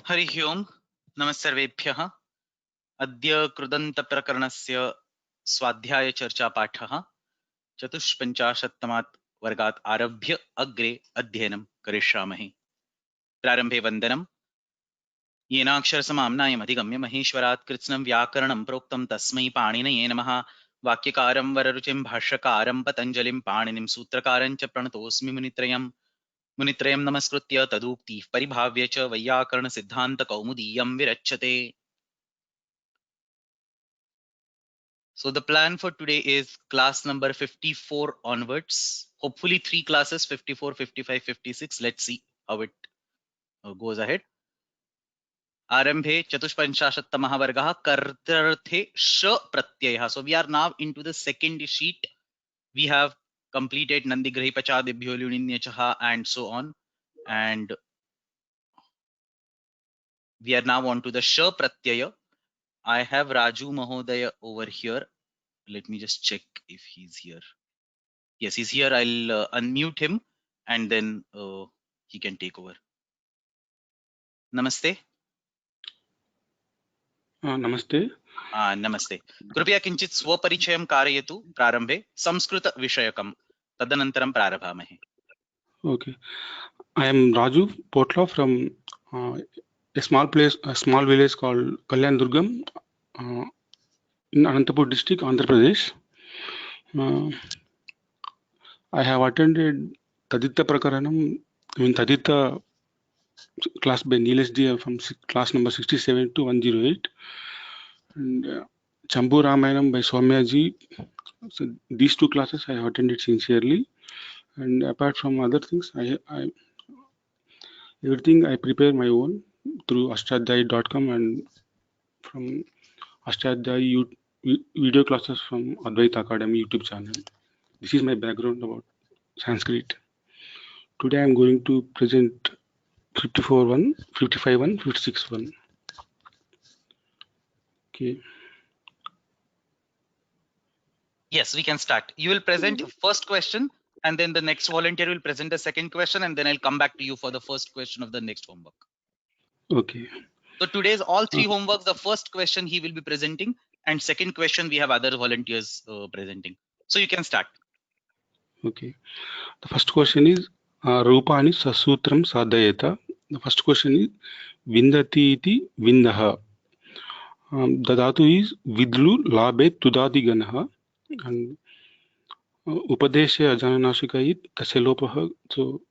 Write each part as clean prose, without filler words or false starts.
हरिः ओम् नमस्सर्वेभ्यः। अद्य कृदन्तप्रकरणस्य स्वाध्यायचर्चापाठः 54तमात् वर्गात् आरभ्य अग्रे अध्ययनं करिष्यामः। प्रारम्भे वन्दनं। येनाक्षरसमाम्नायम् अधिगम्य महेश्वरात् कृत्स्नं व्याकरणं प्रोक्तं तस्मै पाणिनये नमः। वाक्यकारं वररुचिं भाष्यकारं पतञ्जलिं पाणिनिं सूत्रकारं च प्रणतोऽस्मि मुनित्रयं नमस्कृत्य तदुक्तिः परिभाव्य च वैयाकरणसिद्धान्तकौमुदीयं विरच्यते। So the plan for today is class number 54 onwards. Hopefully 3 classes, 54, 55, 56. Let's see how it goes ahead. आरंभे चतुष्पञ्चाशत्तमः वर्गः कर्तर्थे श प्रत्ययः. So we are now into the second sheet. We have completed Nandigrahi Pachadibhyo Luninyachaha and so on. And we are now on to the sh pratyaya. I have Raju Mahodaya over here. Let me just check if he's here. Yes, he's here. I'll unmute him and then he can take over. Namaste. नमस्ते. नमस्ते. कृपया किञ्चित् स्वपरिचयं कारयतु प्रारम्भे संस्कृतविषयकं तदनन्तरं प्रारभामहे. Okay, I am Raju Potla from a small village called Kalyan Durgam in Anantapur district, Andhra Pradesh. I have attended Taditha Prakaranam, Taditha class by Nilesh Ji from class number 67 to 108, and Chambu Ramayanam by Soumya Ji. So these two classes I have attended sincerely, and apart from other things, everything I prepare my own through ashtadhyayi.com and from Ashtadhyayi video classes from Advaita Academy YouTube channel. This is my background about Sanskrit. Today I am going to present 54.1, 55.1, 56.1. Okay. Yes, we can start. You will present first question and then the next volunteer will present the second question and then I'll come back to you for the first question of the next homework. Okay. So today's all three homeworks, the first question he will be presenting and second question we have other volunteers presenting. So you can start. Okay. The first question is Rupani Sasutram Sadhayata. The first question is Vindati iti Vindaha. The dhatu is Vidlu Labe Tudadi Ganaha. And Upadeshe Ajananashika it Taselopaha. So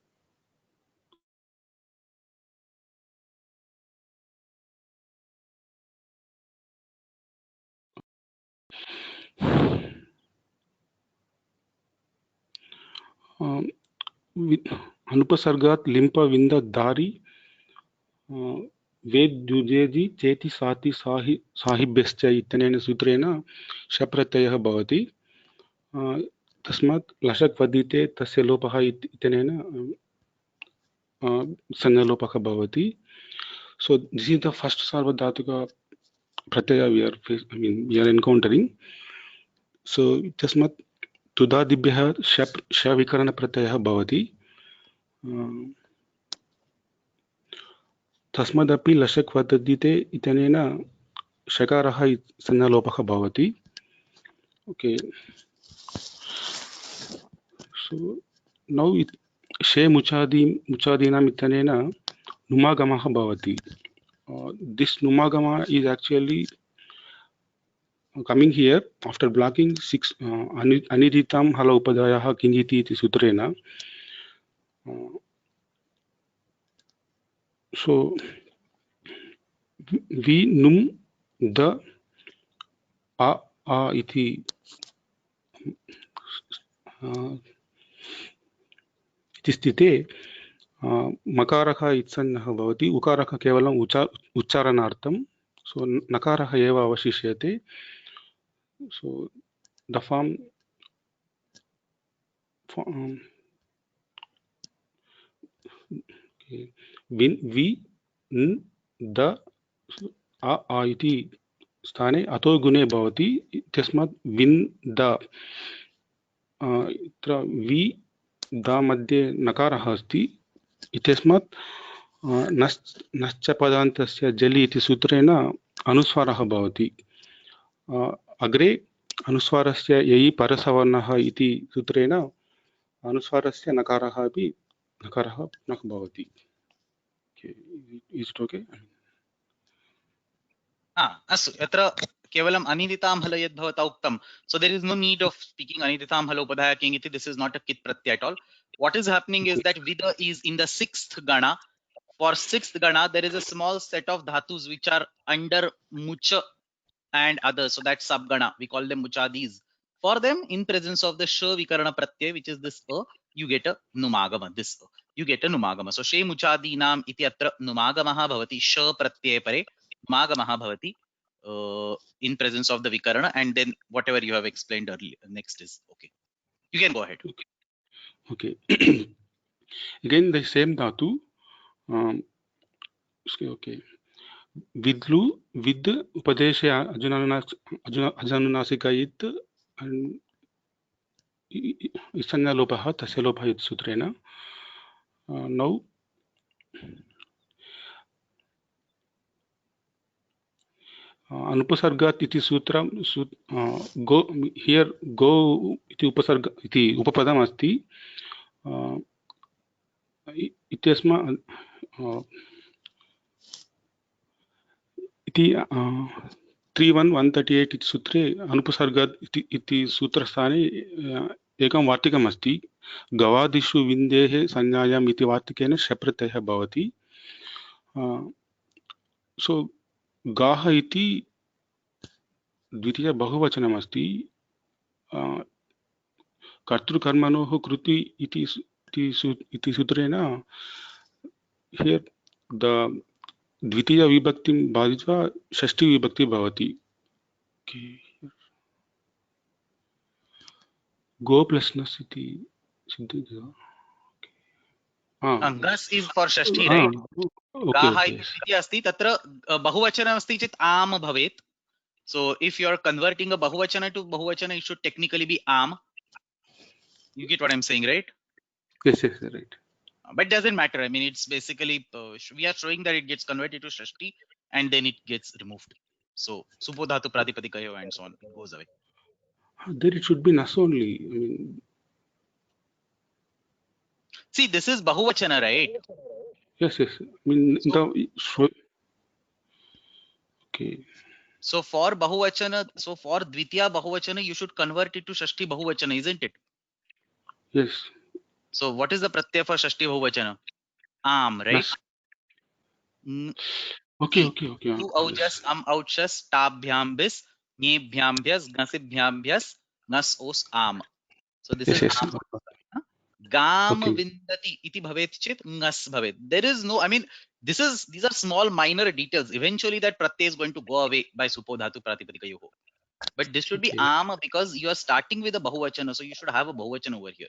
Anupasargat Limpa Vinda Dari Ved Jujeji Cheti Sati Sahibescha Itanena Sutrena Shaprataya Bhavati Tasmat Lashak Vadite Taselopaha Itanena Sanalopaka Bhavati. So this is the first Sarvadhatuka Pratyaya we are encountering. So Tasmat Tudadibhya Shavikarana Pratyaya Bhavati. तस्मादपि लशक वदति इत्यनेन शकारः संज्ञालोपः भवति. Okay, so now शे मुचादीनाम् इत्यनेन नुमागमः भवति. This numagama is actually coming here after blocking 6 aniditam hala upadayah kinjiti iti sutrena. So vi num the a iti स्थिते मकारः इत्सन्नः भवति. उकारः केवलम् उच्चारणार्थं. सो नकारः एव अवशिष्यते. सो द फॉर्म वि न द आ इति स्थाने अतो गुणे भवति. इत्यस्मात् विन् द इत्र वि द मध्ये नकारः अस्ति. इत्यस्मात् नश्च पदान्तस्य जलि इति सूत्रेण अनुस्वारः भवति। अग्रे अनुस्वारस्य ययि परसवर्णः इति सूत्रेण अनुस्वारस्य नकारः अपि नकारः न भवति। Is it okay? अस्तु, यत्र केवलम् अनिदितां हल यद् भवता उक्तं, so there is no need of speaking अनिदितां हल उपधायकं इति. This is not a kit pratyay at all. What is happening is that vida is in the sixth gana. For sixth gana there is a small set of dhatus which are under mucha and others, so that's subgana, we call them muchadis. For them, in presence of the sh vikarana pratyay, which is this you get a numagama. This you get a numagama. So she muchadinam iti atra numagamaha bhavati sh pratyay pare numagamaha bhavati in presence of the vikarana, and then whatever you have explained earlier next is okay. You can go ahead. Okay. Again the same dhatu. Okay. Vidlu vid upadeshe ajanunasika and isanya lopah tasya lopah it sutrena. Now अनुपसर्गात् इति सूत्रं go here go इति उपसर्ग इति उपपदम् अस्ति। इत्यस्मात् इति 3.1.38 इति सूत्रे अनुपसर्गात् इति सूत्रस्थाने एकं वार्तिकम् अस्ति। गवादिषु विन्देः संज्ञायाम् इति वार्तिकेन शप्रत्ययः भवति। सो गाः इति द्वितीय बहुवचनम् अस्ति। कर्तृकर्मणोः कृति इति सूत्रेण हियर् द द्वितीय विभक्तिं बाधित्वा षष्ठी विभक्ति भवति। गो प्लस नस् इति सिद्ध्यति। gas is for षष्ठी, right? गाः इति अस्ति, तत्र बहुवचनम् अस्ति चेत् आम भवेत्. So if you are converting a bahuvachana to bahuvachana, it should technically be am. You get what I'm saying, right? Yes, right. But it doesn't matter. I mean, it's basically we are showing that it gets converted to shashti and then it gets removed. So supo dhatu pratipadikayo and so on, it goes away. There it should be nas only. I mean, see, this is bahuvachana, right? Yes. I mean, okay. So for bahuvachana, so for dvitiya bahuvachana, you should convert it to shashti bahuvachana, isn't it? Yes. So what is the pratyaya for shashti bahuvachana? Am, right? Okay. Tu aujas, am auchas, tabhyam bis, nyebhyam bhyas, gasibhyam bhyas, nas os am. So this is am. Gam vindati iti bhavet chit ngas bhavet. There is no, I mean, these are small minor details. Eventually that pratyay is going to go away by supo dhatu pratipadikayoho. But this should be am because you are starting with a bahuvachana, so you should have a bahuvachana over here.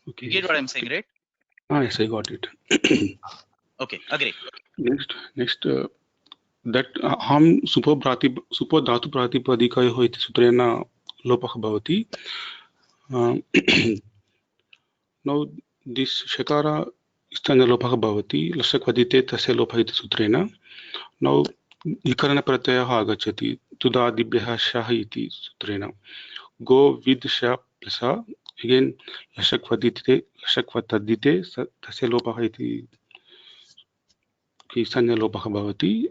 Okay. You get what I'm saying, right? Yes, I got it. Okay, agree. Next that ham supo dhatu pratipadikayoho iti sutrena lopah bhavati. Now this shakara istanya lopah bhavati lasakvadite tasya lopah iti sutrena. Now vikarana pratyayah agacchati tudadibhyah shah iti sutrena. Go with sha plus a. Again lashakvadite tasya lopah iti isanya lopah bhavati.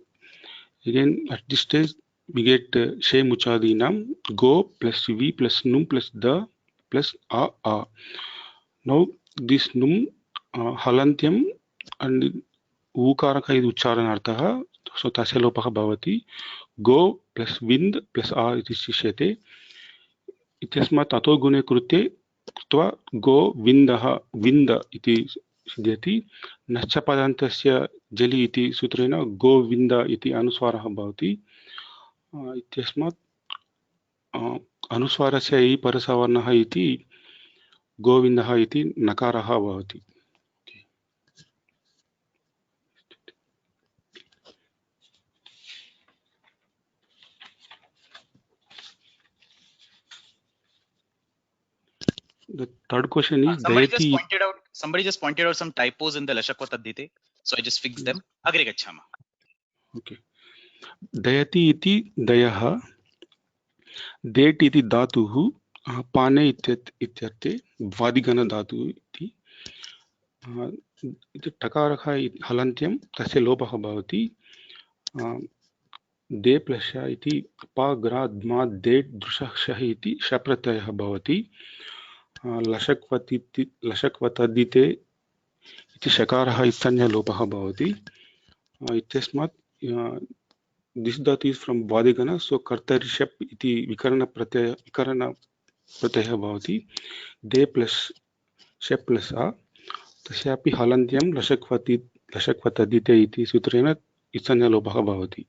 Again at this stage we get she muchadinam go plus v plus num plus the plus a. Now this num halantyam and ukaraka is uchcharanartah, so tasya lopah bhavati. Go plus wind plus a iti shishyate. इत्यस्मात् ततो गुणे कृत्वा गो विन्दः wind इति सिद्ध्यति। नश्च पदान्तस्य जलि इति सूत्रेण गोविन्द इति अनुस्वारः भवति। इत्यस्मात् अनुस्वारस्य इ परसवर्णः इति गोविन्दः इति नकारः भवति। The third question is somebody just pointed out somebody just pointed out some typos in the Lashakva Taddite, so I just fixed them. Agre gachhama. Okay. Dayati iti dayaha, det iti dhatuhu, pane ityarte, vadigana dhatu iti. इति टकारः हलन्त्यं तस्य लोपः भवति. दे plus इति पाग्राद्मा that दृशः इति शप्रत्ययः भवति. लशक्वतदिते इति शकारः इत्संज्ञा लोपः भवति. इत्यस्मात् this dhatu is from vadigana, so kartari shap iti vikarana pratyayः भवति. दे प्लस शप प्लस आ तस्यापि हलन्त्यं लशक्वतदिते इति सूत्रेण इत्संज्ञा लोपः भवति.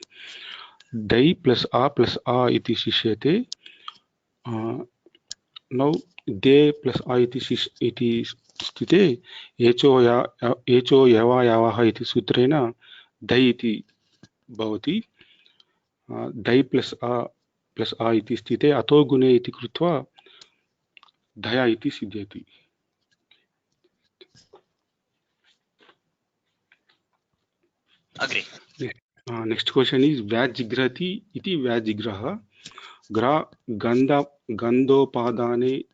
दै प्लस आ इति शिष्यते. नौ दे प्लस आ इति स्थिते एचो यवायावः इति सूत्रेण दै इति भवति. दै प्लस आ इति स्थिते अतो गुणे इति कृत्वा धया इति सिद्ध्यति. Agre. Next question is vyajigrati iti vyajigraha. Gra gandhopadane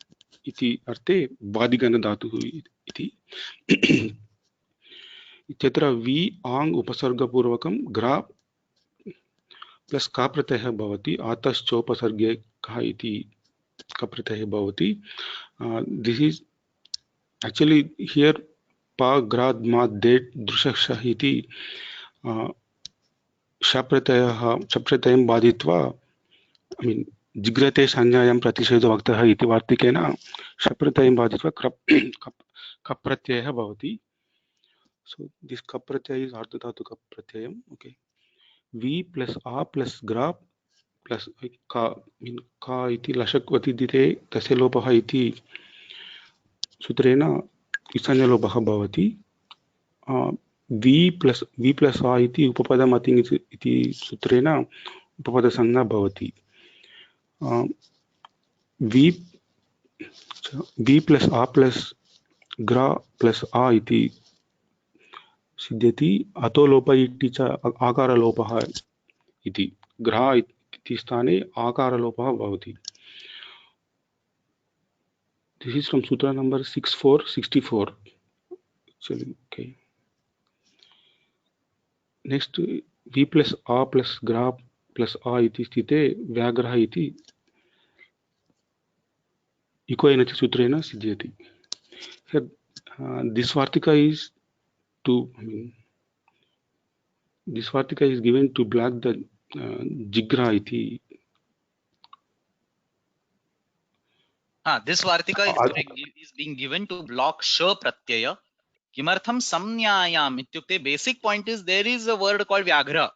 iti arte vadigana dhatuः इति. इत्यत्र वि आंग उपसर्गपूर्वकं ग्रा प्लस का प्रत्ययः भवति. आतश्चोपसर्गे कः इति का प्रत्ययः भवति. दिस इज एक्चुअली हियर पा ग्राद् मा देट् दृशः इति शप्रत्ययं बाधित्वा I mean जिग्रते संज्ञायां प्रतिषेधवक्तः इति वार्तिकेन शप्रत्ययं बाधित्वा कप् प्रत्ययः भवति. So this cup Pratyaya is अर्धधातुक प्रत्ययम्. Okay. V plus A plus gra plus का इति लशक्वति दिते तस्य लोपः इति सूत्रेण इत्संज्ञा लोपः भवति. V plus A इति उपपदमति इति सूत्रेण उपपदसंज्ञा भवति. V plus A plus gra plus A इति सिद्ध्यति. अतो लोप इति च आकारलोपः इति. ग्रा इति स्थाने आकारलोपः भवति. This is from sutra number 6464. Actually, okay. Next, V plus A plus gra plus A इति स्थिते व्याघ्रः इति इको एनति सूत्रेण सिद्ध्यति. Here, this vartika is to this vartika is given to block the jigra iti. This vartika is being given to block sha pratyaya. Kimartham samnyayam ityukte basic point is there is a word called vyaghra.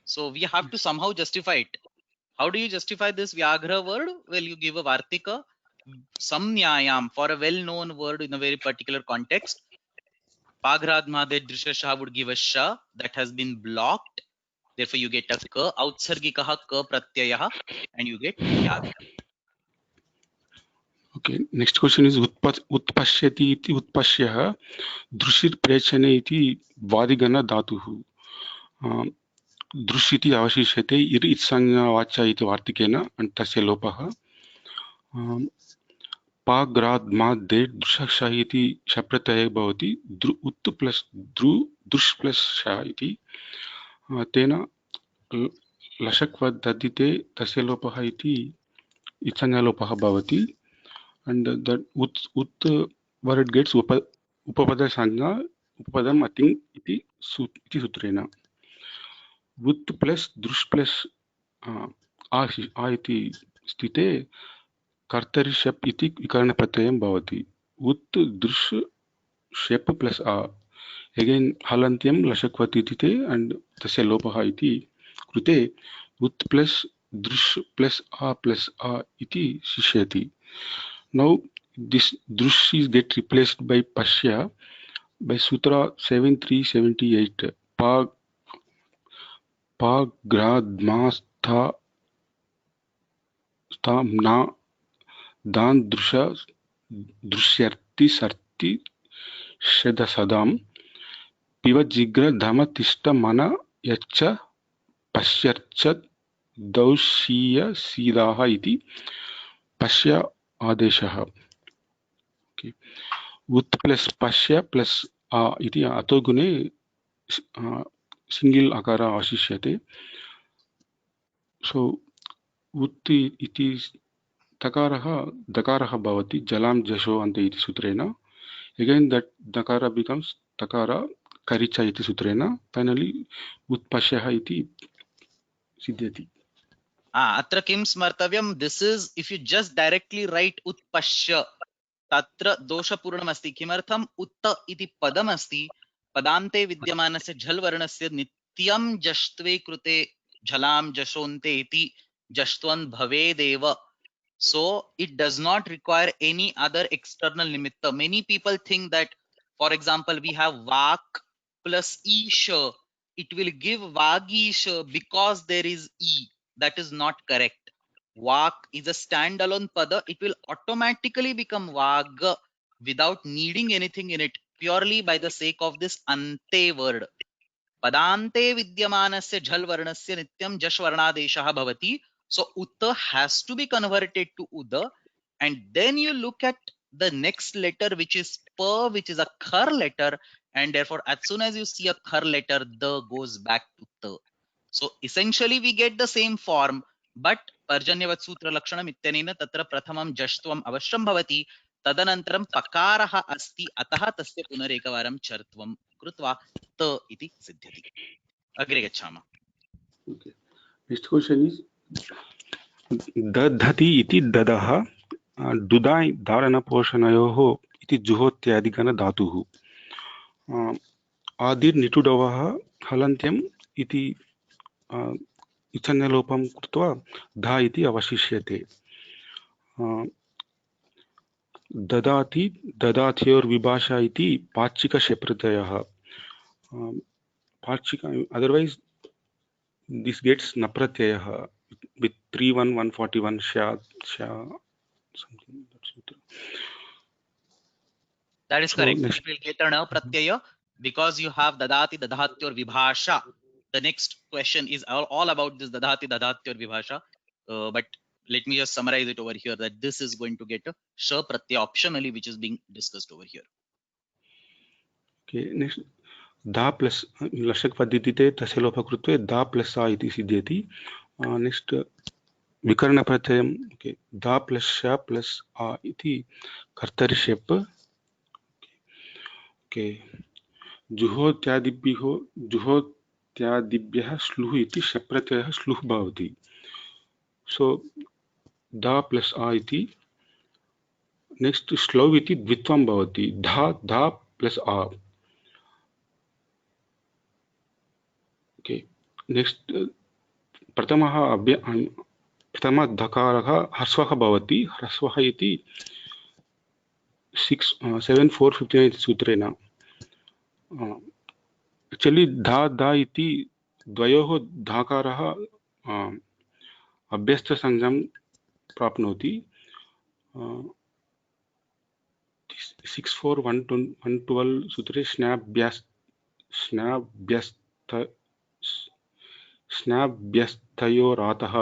So we have to somehow justify it. How do you justify this vyaghra word? Well, you give a vartika samnyayam for a well-known word in a very particular context. Pagradmade drishasha would give a sha that has been blocked. Therefore, you get a ka, outsargikaha ka pratyayah, and you get vyaghra. Okay, next question is utpashyati iti utpashyah drushir prechane iti vadigana dhatuः. दृश् इति अवशिष्यते इर् इत्संज्ञा वाच्या इति वार्तिकेन तस्य लोपः. पाग्राद् मा that दृशः इति शप्रत्ययः भवति. उत् प्लस् दृश् प्लस् श इति. तेन लशक्वददिते तस्य लोपः इति इत्संज्ञा लोपः भवति. and that ut word gets upapada संज्ञा उपपदम् अतिङ् इति सूत्रेण. ut plus drush plus a इति स्थिते कर्तरि शप् इति विकरणप्रत्ययं भवति. ut drush शप् plus a again हलन्त्यं लशक्वति इति and तस्य लोपः इति कृते ut plus drush plus a इति शिष्यति. Now this drush is get replaced by pashya by sutra 7378. Pa gradma stha na dan drusha drusyarti sarti शदसदां पिबजिग्रधमतिष्ठमन यच्च पश्यर्च दौशीयसीदाः इति पश्य आदेशः. उत् प्लस पश्य प्लस इति अतोगुणे सिंगल आकार आशिष्यते. सो उत् इति तकारः दकारः भवति जलां जशो अन्ते इति सूत्रेण. Again that dakara becomes takara karicha iti sutrena. Finally utpashyaha iti siddhyati. अत्र किं स्मर्तव्यं, this is if you just directly write उत्पश्य तत्र दोषपूर्णम् अस्ति. किमर्थम्? उत्त इति पदम् अस्ति, पदान्ते विद्यमानस्य झल् वर्णस्य नित्यं जष्ट्वे कृते झलां जशोन्ते इति जष्ट्वन् भवेदेव. So it does not require any other external nimitta. Many people think that, for example, we have vak plus isha, it will give vagisha because there is e. That is not correct. Vak is a standalone pada. It will automatically become vag without needing anything in it, purely by the sake of this ante word. Padante vidyamanasya jhal varnasya nityam jash varnadeshah bhavati. So uta has to be converted to uda, and then you look at the next letter, which is pa, which is a khar letter, and therefore as soon as you see a khar letter, the goes back to ta. So essentially we get the same form, but parjanyavat sutra lakshanam ityanena tatra prathamam jashtvam avashyam bhavati. तदनन्तरं पकारः अस्ति, अतः तस्य पुनरेकवारं चर्त्वं कृत्वा त इति सिद्ध्यति. अग्रे गच्छामः. Okay. Next question is दधति इति ददः दुदाय धारणपोषणयोः इति जुहोत्यादिगण धातुः. आदिर्निटुडवः हलन्त्यम् इति इच्छन्यलोपं कृत्वा धा इति अवशिष्यते. ददाति ददात्योर्विभाषा इति पाचिकशप्रत्ययः. पाचिका, otherwise this gets napratyayah with 31141 sha something. That is correct. It will get an pratyaya because you have dadati dadatyor vibhasha. The next question is all about this dadati dadatyor vibhasha, but let me just summarize it over here, that this is going to get a sha pratyaya optionally, which is being discussed over here. Okay, next धा plus लक्षक पद्धतिते तस्य लोपकृत्वे धा plus आ इति सिद्ध्यति. Next विकर्ण प्रत्ययम्. Okay, धा plus श plus आ इति कर्तरि शेप. ओके, जुहोत्यादिभ्यः श्लुः इति शप्रत्ययः श्लुः भवति. सो धा प्लस आ इति. नेक्स्ट श्लौ इति द्वित्वं भवति. धा धा प्लस आ. ओके, नेक्स्ट प्रथमः धकारः ह्रस्वः भवति. ह्रस्वः इति 7459 सूत्रेण. एक्चुअली धा धा इति द्वयोः धाकारः अभ्यस्तसंज्ञां प्राप्नोति. 64112 सूत्रे स्नाभ्यस्तयोरातः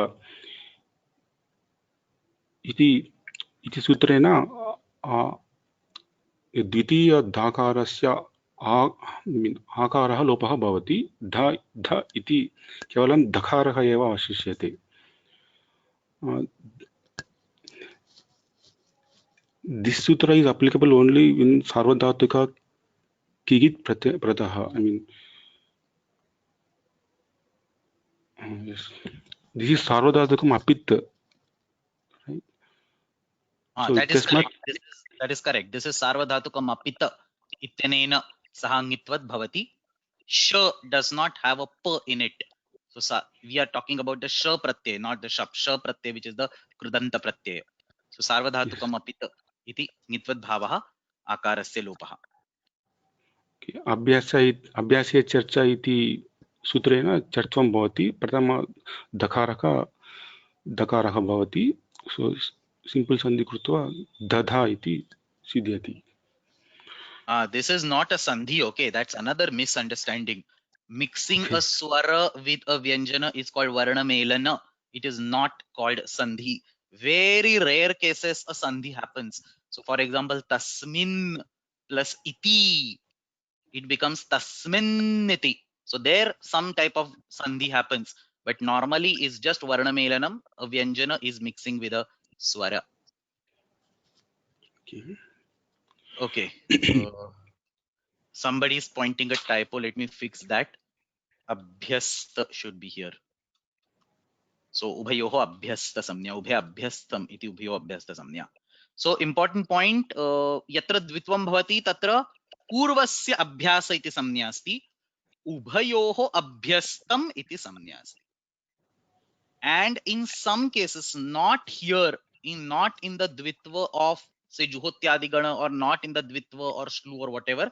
इति सूत्रेण द्वितीय धाकारस्य आकारः लोपः भवति. ध ध इति केवलं धकारः एव अवशिष्यते. This sutra is applicable only in sarvadhatika kigit pratah. I mean, yes, this is sarvadhatukam apit, right? So that is correct. That is correct. This is sarvadhatukam apita ityanena sahangitvat bhavati. Sh does not have a p in it. So we are talking about the sh pratyay, not the shap. Sh pratyay, which is the krudanta pratyay. So sarvadhatukam apita iti ngitvat bhavah akarasya lopah. अभ्यासे चर्चा इति सूत्रेण चर्त्वं भवति. प्रथम दकारः भवति. So simple संधि कृत्वा दधा इति सिद्ध्यति. This is not a sandhi, okay? That's another misunderstanding. Mixing Okay. a swara with a vyanjana is called varna melana. It is not called sandhi. Very rare cases a sandhi happens. So for example, tasmin plus iti, it becomes tasminniti. So there some type of sandhi happens. But normally is just varna melanam. A vyanjana is mixing with a swara. Okay. Okay. Somebody is pointing a typo. Let me fix that. Abhyasta should be here. So ubhayoho abhyasta samnya, ubhe abhyastam iti ubhayo abhyasta samnya. So important point, yatra dvitvam bhavati tatra पूर्वस्य अभ्यास इति संज्ञा अस्ति, उभयोः अभ्यस्तं इति संज्ञा अस्ति. And in some cases, not here, not in the dvitva of say juhotyadigana, or not in the dvitva or shlu or whatever,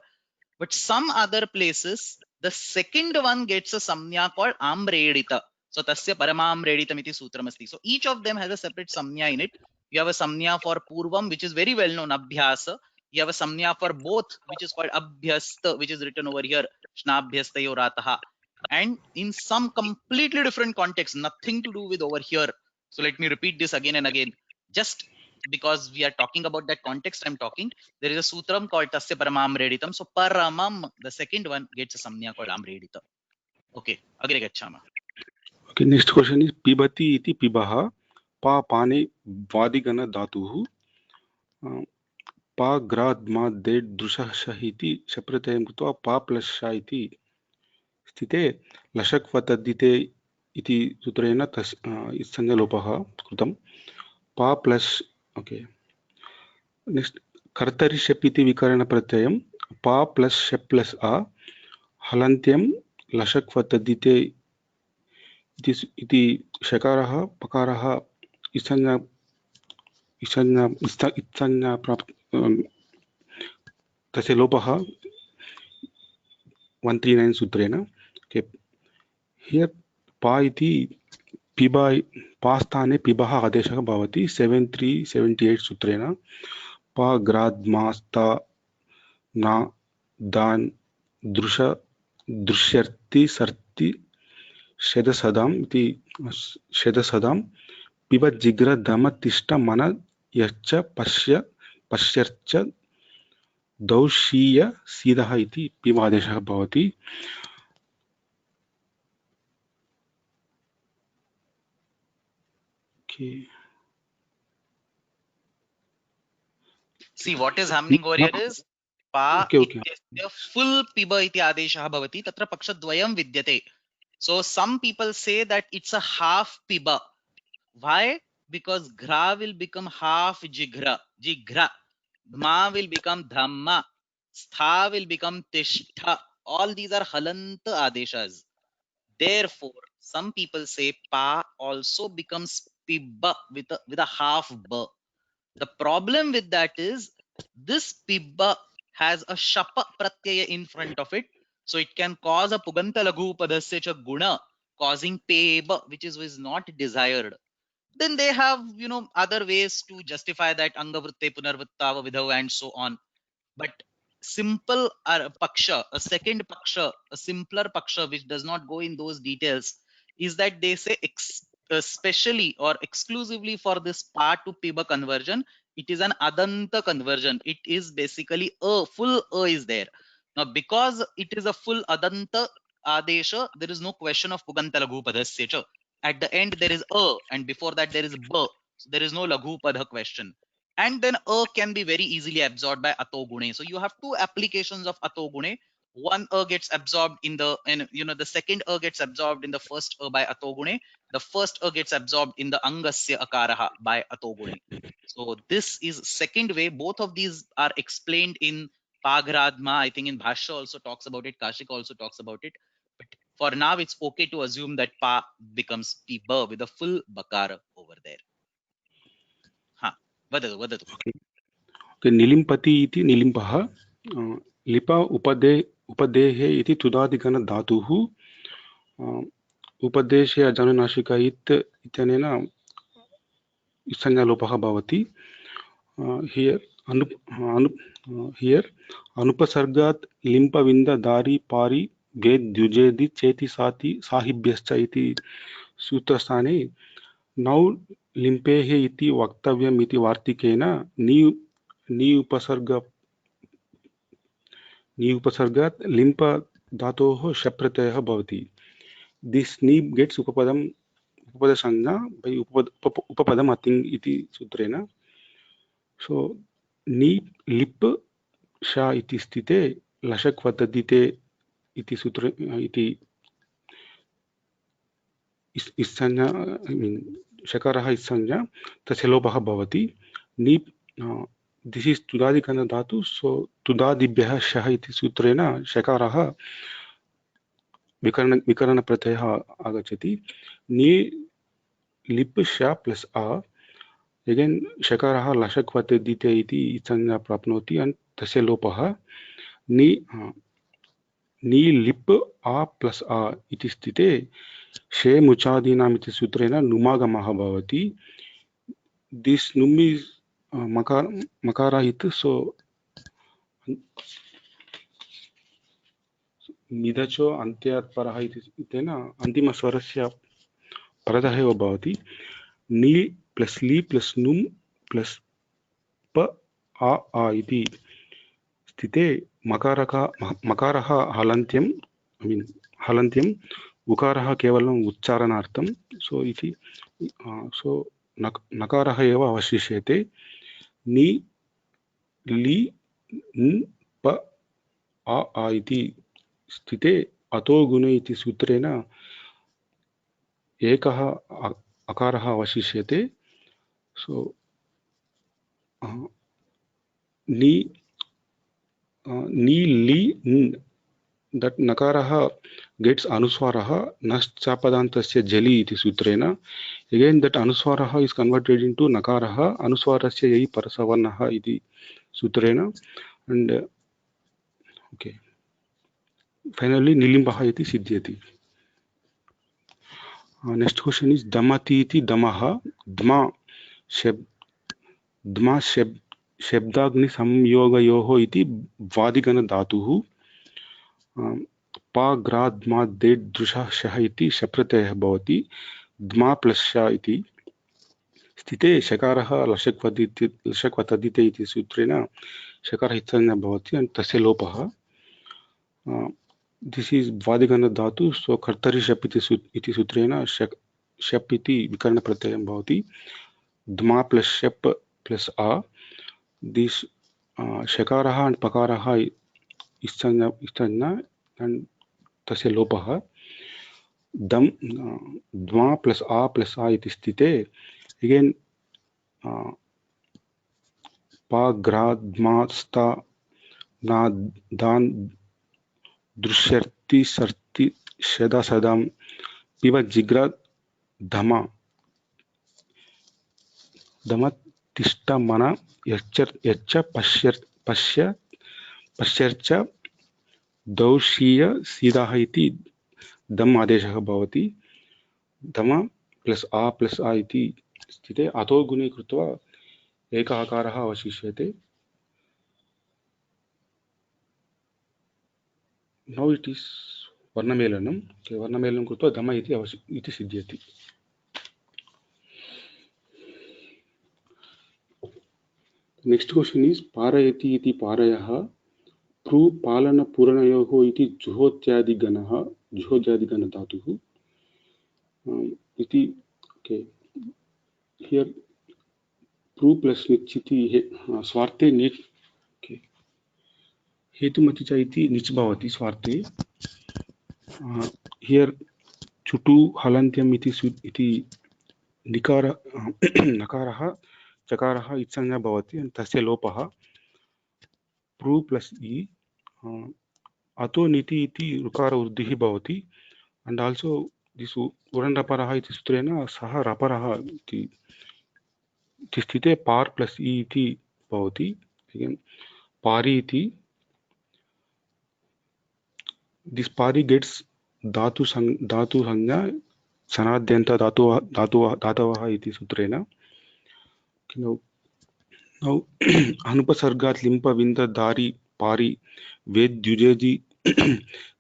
but some other places the second one gets a samnya called amredita. So tasya paramamreditam iti sutram asti. So each of them has a separate samnya in it. You have a samnya for purvam, which is very well known, abhyasa. You have a samnya for both, which is called abhyasta, which is written over here, shnabhyastayo rataha. And in some completely different context, nothing to do with over here. So let me repeat this again and again, just because we are talking about that context I'm talking. There is a sutram called tasya paramam reditam. So paramam, the second one, gets a samnya called amredita. Okay, agre gachama. Okay, next question is pibati iti pibaha pa pane vadigana dhatuh pa gradma de drushah shahiti shapratayam कृत्वा pa plus sha iti स्थिते लशक्वतद्धिते इति सूत्रेण तस् संज्ञलोपः कृतं पा plus okay next कर्तरि शप् इति विकरणप्रत्ययं पा प्लस शप् प्लस आ हलन्त्यं लशक्वतद्धिते इति शकारः पकारः इत्संज्ञा तस्य लोपः 139 सूत्रेण ओके हियर पा इति पिबा पास्थाने पिबः आदेशः भवति 7378 सूत्रेण पा ग्राद्मास्ता न दान् दृश दृश्यर्ति सर्ति शतसदाम् इति शतसदां पिबज्जिग्र दमतिष्ठ मन यच्च पश्य पश्यर्च दौशीय सीदः इति पिबादेशः भवति. Okay. See, what is happening over here is pa Okay, okay. ityasya full piba iti adeshah bhavati, tatra pakshadvayam vidyate. So some people say that it's a half piba. Why? Because gra will become half jighra. Dma will become dhamma. Stha will become tishtha. All these are halanta adeshas. Therefore, some people say pa also becomes pibba with a half ba. The problem with that is this pibba has a shapa pratyaya in front of it, so it can cause a puganta laghu padasya cha guna, causing peba, which is not desired. Then they have other ways to justify that angavritte punarvittava vidhav and so on. But simple paksha, a second paksha, a simpler paksha which does not go in those details, is that they say especially or exclusively for this pa to piba conversion, it is an adanta conversion. It is basically a full a is there. Now because it is a full adanta adesha, there is no question of puganta laghu padasya cha. At the end there is a, and before that there is ba, so there is no laghu padha question. And then a can be very easily absorbed by ato gune. So you have two applications of ato gune. One a gets absorbed in the second a gets absorbed in the first a by ato gune. The first a gets absorbed in the angasya akaraha by ato gune. So this is second way. Both of these are explained in Pagradma. I think in Bhashya also talks about it. Kashika also talks about it. But for now, it's okay to assume that pa becomes piba with a full bakara over there. Ha, vadatu. Okay, निलिम्पति इति निलिम्पः lip उपदेहे इति तुदादिगण धातुः उपदेशे अजानुनासिक इत्यनेन संज्ञालोपः भवति. Here Here anupasargat limpa vinda dari pari ved द्युजेदि चेति साति साहिभ्यश्च इति सूत्रस्थाने now लिम्पेः इति वक्तव्यम् इति वार्तिकेन नी उपसर्गात् लिम्प धातोः शप् प्रत्ययः भवति. This नी gets उपपदसंज्ञा by उपपदम् अतिङ् इति सूत्रेण. So नी लिप् शा इति स्थिते लशक् वददिते इति सूत्रे इति इत्संज्ञा शकारः इत्संज्ञा तस्य लोपः भवति. नी दिस् इस् तुदादिगण धातु. सो तुदादिभ्यः शः इति सूत्रेण शकारः विकरण प्रत्ययः आगच्छति. नी लिप् शा प्लस् आ अगेन शकारः लशक् वददिते इति इत्संज्ञा प्राप्नोति and तस्य लोपः. नी लिप् आ प्लस् आ इति स्थिते शे मुचादीनाम् इति सूत्रेण नुमागमः भवति. This नुम् is मकारहित्. सो निदचो अन्त्यात् परः इत्यनेन अन्तिमस्वरस्य परतः एव भवति. नी प्लस् ली प्लस् नुम् प्लस् प आ इति स्थिते मकारः हलन्त्यं उकारः केवलम् उच्चारणार्थं. सो इति नकारः एव अवशिष्यते. नी ली न प आ इति स्थिते अतो गुणे इति सूत्रेण एकः अकारः अवशिष्यते. सो नी ली न that nakarah gets anuswarah naschapadaantस्य jali iti sutrena. Again that anuswarah is converted into nakarah anuswarasya yai parasavarnah iti sutrena. And okay, finally nilimbah iti siddhyati. Next question is damati iti damaha. Dma शब्दाग्नि संयोगयोः इति वादिगण धातुः. पाग्राद्माद्दे दृशः शः इति शप्रत्ययः भवति. द्मा plus श इति स्थिते शकारः लशक् वददिते इति सूत्रेण शकारः इत्संज्ञा भवति and तस्य लोपः. दिस् इस् वादिगण धातु. सो कर्तरि शप् इति सूत्रेण शप् इति विकरणप्रत्ययः भवति. द्मा प्लस् शप् प्लस् आ. दिस् शकारः and पकारः इत्संज्ञा and तस्य लोपः. द्मा प्लस् आ इति स्थिते अगेन पाग्राद्मास्ता नादान् दृश्यर्ति सर्ति शदा सदां पिब जिग्रा धमा तिष्ठ मन यच्च पश्यर्च दौशीय सीदाः इति दम् आदेशः भवति. दम प्लस् आ इति स्थिते अतो गुणे कृत्वा एकः आकारः अवशिष्यते. Now it is वर्णमेलनं. वर्णमेलनं कृत्वा दम इति सिद्ध्यति. नेक्स्ट क्वेश्चन इस् पारयति इति पारयः प्रू पालन पूरणयोः इति जुहोत्यादिगण धातुः इति. ओके, हियर प्रू प्लस निच् इति स्वार्थे निच्. ओके, हेतुमति च इति निच् भवति स्वार्थे. हियर चुटु हलन्त्यम् इति निकार नकारः चकारः इत्संज्ञा भवति तस्य लोपः. प्रू प्लस् इ अतो निति इति ऋकार वृद्धिः भवति. and also this उरन् रपरः इति सूत्रेण सः रपरः इति स्थिते पार् प्लस् इ इति भवति. पारि इति दिस् पारि गेट्स् धातु संज्ञा सनाद्यन्त धातवः इति सूत्रेण. Now, अनुपसर्गात् लिम्प विन्द दारि पारि वेद्युजेजि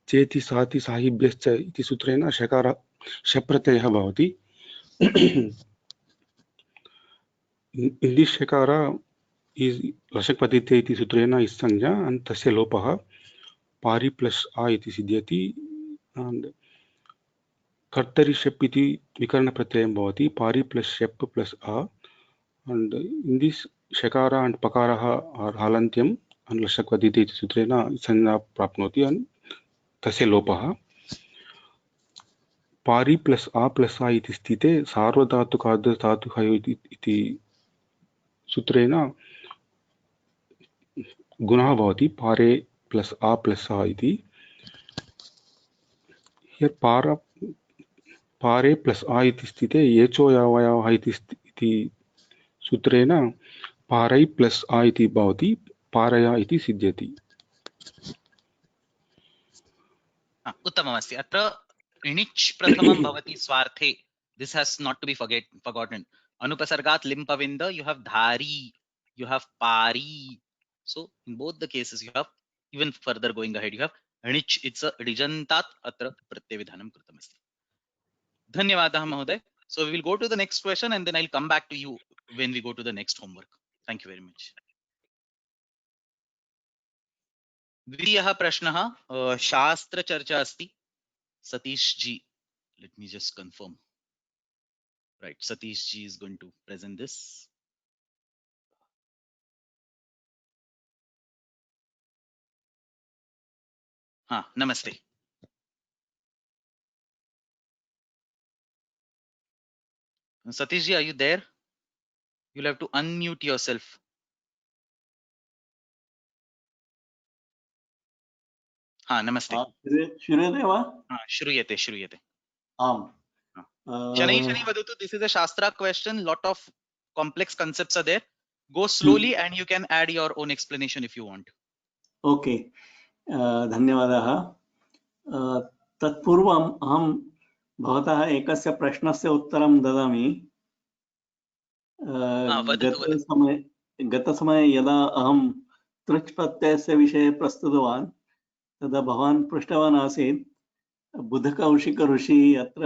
चेति साति साहिभ्यश्च इति सूत्रेण शकार शप्रत्ययः भवति. In this shakara is rashakpatite iti sutrena is sanja and tasya lopaha pari plus a iti siddhyati and kartari shep iti vikarana pratyayam bhavati pari plus shep plus a and in this shakara and pakaraha are halantyam and rashakpatite iti sutrena sanja prapnoti and tasya lopaha pari plus a iti sthite sarvadhatuka dhatuhayo iti sutrena गुणः भवति पारे plus आ plus आ इति. Here पारे plus आ इति स्थिते एचो यावयावः इति सूत्रेण पारै प्लस आ इति भवति पारया इति सिद्ध्यति. उत्तममस्ति. अत्र इणिच् प्रथमं भवति स्वार्थे. This has not to be forgotten. Anupasargat limpavinda, you have dhari, you have pari. So in both the cases you have, even further going ahead, you have इणिच्. It's a rijantat atra pratyvidhanam kritamasti. Dhanyavadah Mahoday. So we will go to the next question and then I'll come back to you when we go to the next homework. Thank you very much. द्वितीयः प्रश्नः शास्त्रचर्चा अस्ति. Satish ji, let me just confirm. Right, Satish ji is going to present this. Namaste. Satish ji, are you there? You'll have to unmute yourself. Namaste. श्रूयते वा? श्रूयते श्रूयते. आम्. शनै वदतु. This is a Shastra question. Lot of complex concepts are there. Go slowly and you can add your own explanation if you want. Okay. धन्यवादः. तत्पूर्वम् अहं भवतः एकस्य प्रश्नस्य उत्तरं ददामि. गतसमये यदा अहं तृच् प्रत्ययस्य विषये प्रस्तुतवान् तदा भवान् पृष्टवान् आसीत् बुधकौशिक ऋषि अत्र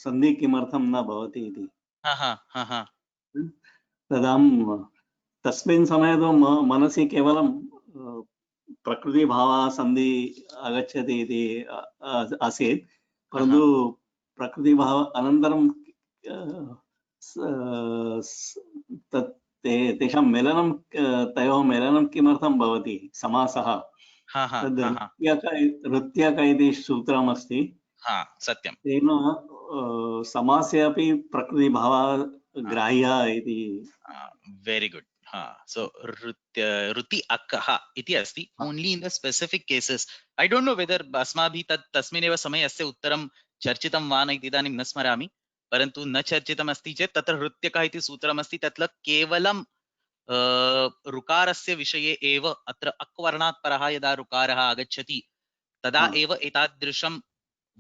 सन्धि किमर्थं न भवति इति. तदा तस्मिन् समये तु मनसि केवलं प्रकृतिभावः सन्धि आगच्छति इति आसीत्. परन्तु प्रकृतिभाव अनन्तरं तेषां मेलनं तयोः मेलनं किमर्थं भवति समासः तद् ऋत्यक इति सूत्रमस्ति. सत्यं. तेन समासे अपि प्रकृतिभावः ग्राह्यः इति. Very good. So ruti akkaha iti asti only in the specific cases. I don't know whether अस्माभिः तस्मिन्नेव समये अस्य उत्तरं चर्चितं वा न इति इदानीं न स्मरामि. परन्तु न चर्चितम् अस्ति चेत् तत्र ऋत्यकः इति सूत्रमस्ति. तत्र केवलं ऋकारस्य विषये एव अत्र अक्वर्णात् परः यदा ऋकारः आगच्छति तदा एव एतादृशं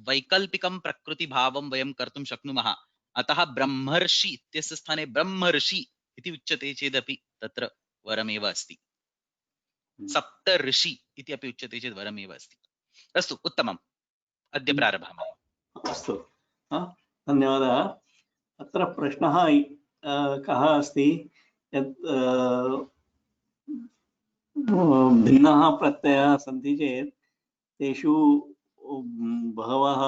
वैकल्पिकं प्रकृतिभावं वयं कर्तुं शक्नुमः. अतः ब्रह्मर्षि इत्यस्य स्थाने ब्रह्मर्षि इति उच्यते चेदपि तत्र वरमेव अस्ति. सप्तऋषि इति अपि उच्यते चेत् वरमेव अस्ति. अस्तु, उत्तमम्. अद्य प्रारभामः. अस्तु, धन्यवादः. अत्र प्रश्नः कः अस्ति यत् भिन्नाः प्रत्ययाः सन्ति चेत् तेषु बहवः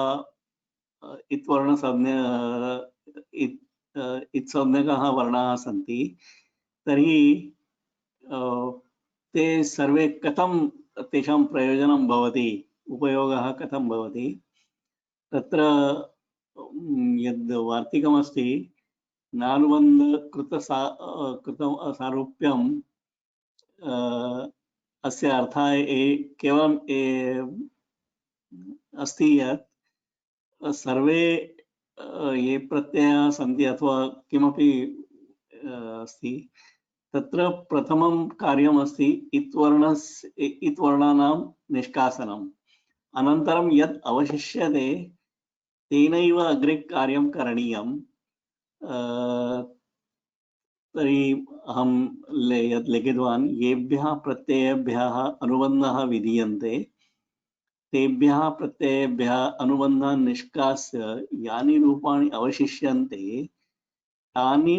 इत्संज्ञकाः वर्णाः सन्ति. तर्हि ते सर्वे कथं तेषां प्रयोजनं भवति, उपयोगः कथं भवति? तत्र यद् वार्तिकमस्ति नानुबन्धकृत सारूप्यं अस्य अर्थः केवलं अस्ति यत् सर्वे ये प्रत्ययाः सन्ति अथवा किमपि अस्ति तत्र प्रथमं कार्यमस्ति इत्वर्णानां निष्कासनम्. अनन्तरं यत् अवशिष्यते तेनैव अग्रे कार्यं करणीयं. तर्हि अहं यत् लिखितवान् येभ्यः प्रत्ययेभ्यः अनुबन्धः विधीयन्ते तेभ्यः प्रत्ययेभ्यः अनुबन्धान् निष्कास्य यानि रूपाणि अवशिष्यन्ते तानि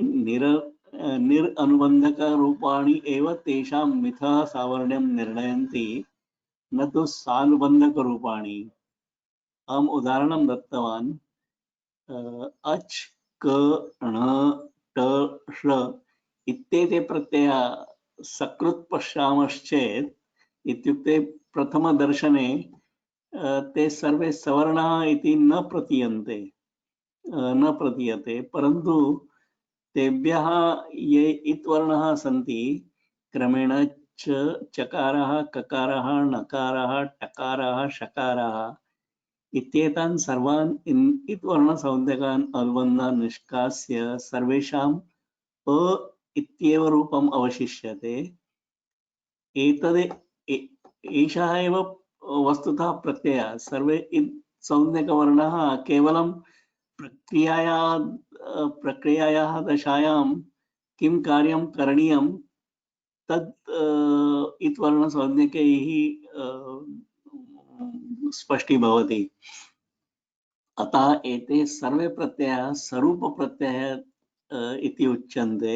निरनुबन्धकरूपाणि एव तेषां मिथः सावर्ण्यं निर्णयन्ति न तु सानुबन्धकरूपाणि। अहम् उदाहरणं दत्तवान् अच् क ण ट ह्र इत्येते प्रत्यया सकृत् पश्यामश्चेत् इत्युक्ते प्रथमदर्शने ते सर्वे सवर्णाः इति न प्रतीयते, परन्तु तेभ्यः ये इत्वर्णाः सन्ति क्रमेण च चकारः ककारः णकारः टकारः शकारः इत्येतान् सर्वान् इत्वर्णसंज्ञकान् अनुबन्धान् निष्कास्य सर्वेषाम् अ इत्येव रूपम् अवशिष्यते। एषः एव वस्तुतः प्रत्ययः। सर्वे संज्ञकवर्णाः केवलं प्रक्रियायाः दशायां किं कार्यं करणीयं तद् इत्वर्णसंज्ञकैः स्पष्टीभवति। अतः एते सर्वे प्रत्ययाः स्वरूपप्रत्ययः इति उच्यन्ते।